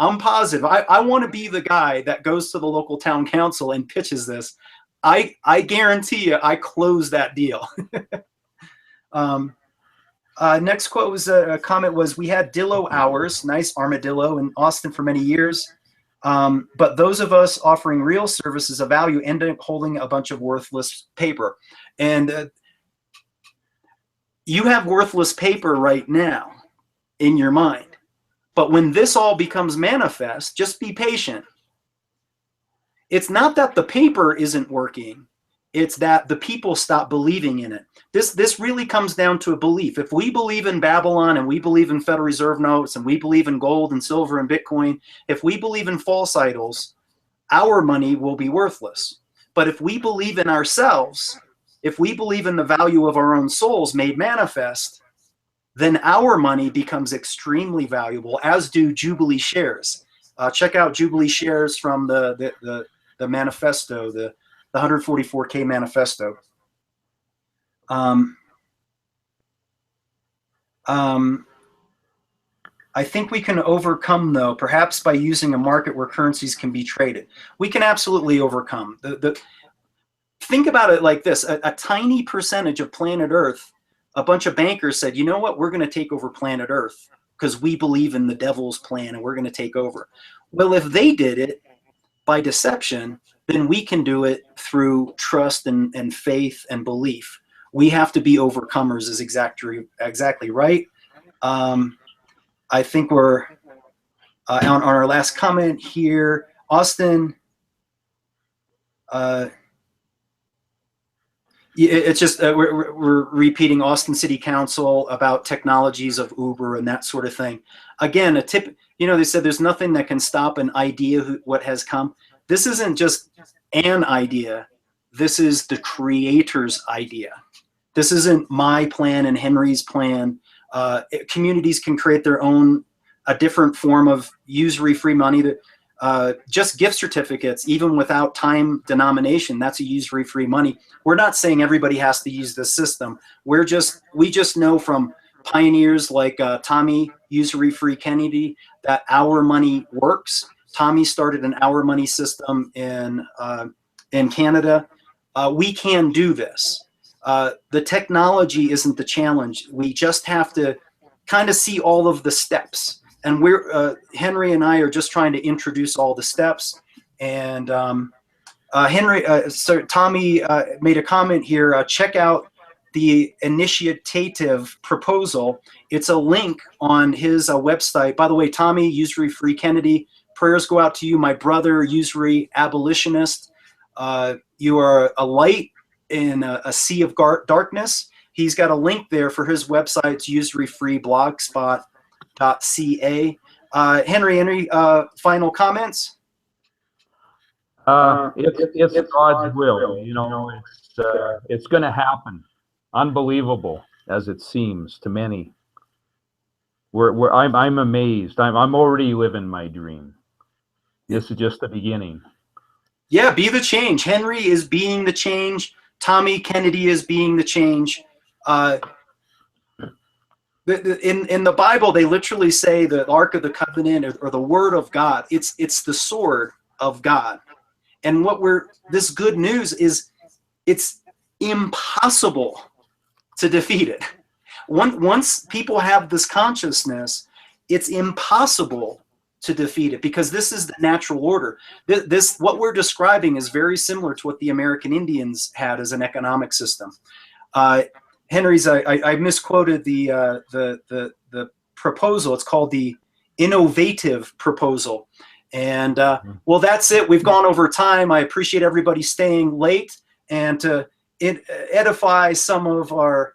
I'm positive. I want to be the guy that goes to the local town council and pitches this. I guarantee you I close that deal. Next quote was a comment was, we had Dillo hours, nice armadillo, in Austin for many years. But those of us offering real services of value end up holding a bunch of worthless paper. And you have worthless paper right now in your mind. But when this all becomes manifest, just be patient. It's not that the paper isn't working. It's that the people stop believing in it. This really comes down to a belief. If we believe in Babylon and we believe in Federal Reserve notes and we believe in gold and silver and Bitcoin, if we believe in false idols, our money will be worthless. But if we believe in ourselves, if we believe in the value of our own souls made manifest, then our money becomes extremely valuable, as do Jubilee shares. Check out Jubilee shares from the manifesto, the 144K manifesto. I think we can overcome, though, perhaps by using a market where currencies can be traded. We can absolutely overcome. Think about it like this. A tiny percentage of planet Earth, a bunch of bankers said, you know what, we're going to take over planet Earth because we believe in the devil's plan and we're going to take over. Well, if they did it by deception, then we can do it through trust and faith and belief. We have to be overcomers is exactly right. I think we're on our last comment here. Austin, it's just we're repeating Austin City Council about technologies of Uber and that sort of thing. Again, a tip, they said there's nothing that can stop an idea what has come. This isn't just an idea. This is the creator's idea. This isn't my plan and Henry's plan. Communities can create their own, a different form of usury-free money. That just gift certificates, even without time denomination, that's a usury-free money. We're not saying everybody has to use this system. We just know from pioneers like Tommy Usury-Free Kennedy that our money works. Tommy started an our money system in Canada. We can do this. The technology isn't the challenge. We just have to kind of see all of the steps. And Henry and I are just trying to introduce all the steps. And Tommy made a comment here. Check out the initiative proposal. It's a link on his website. By the way, Tommy, Usury Free Kennedy, prayers go out to you, my brother, usury abolitionist. You are a light in a sea of darkness. He's got a link there for his website. It's usuryfreeblogspot.ca. Henry, final comments? It's God's will. It's going to happen. Unbelievable as it seems to many. I'm amazed. I'm already living my dream. This is just the beginning. Yeah, be the change. Henry is being the change. Tommy Kennedy is being the change. In the Bible, they literally say the Ark of the Covenant or the Word of God. It's the sword of God. And this good news is it's impossible to defeat it. Once people have this consciousness, it's impossible to defeat it because this is the natural order. What we're describing is very similar to what the American Indians had as an economic system. Henry's, I misquoted the proposal. It's called the innovative proposal. And well, that's it. We've gone over time. I appreciate everybody staying late and to edify some of our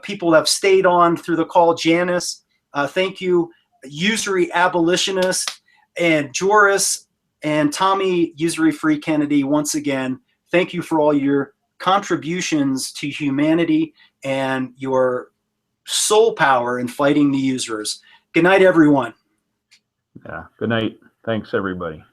people that have stayed on through the call. Janice, thank you. Usury abolitionist and Joris and Tommy Usury Free Kennedy, once again, thank you for all your contributions to humanity and your soul power in fighting the usurers. Good night, everyone. Yeah, good night. Thanks, everybody.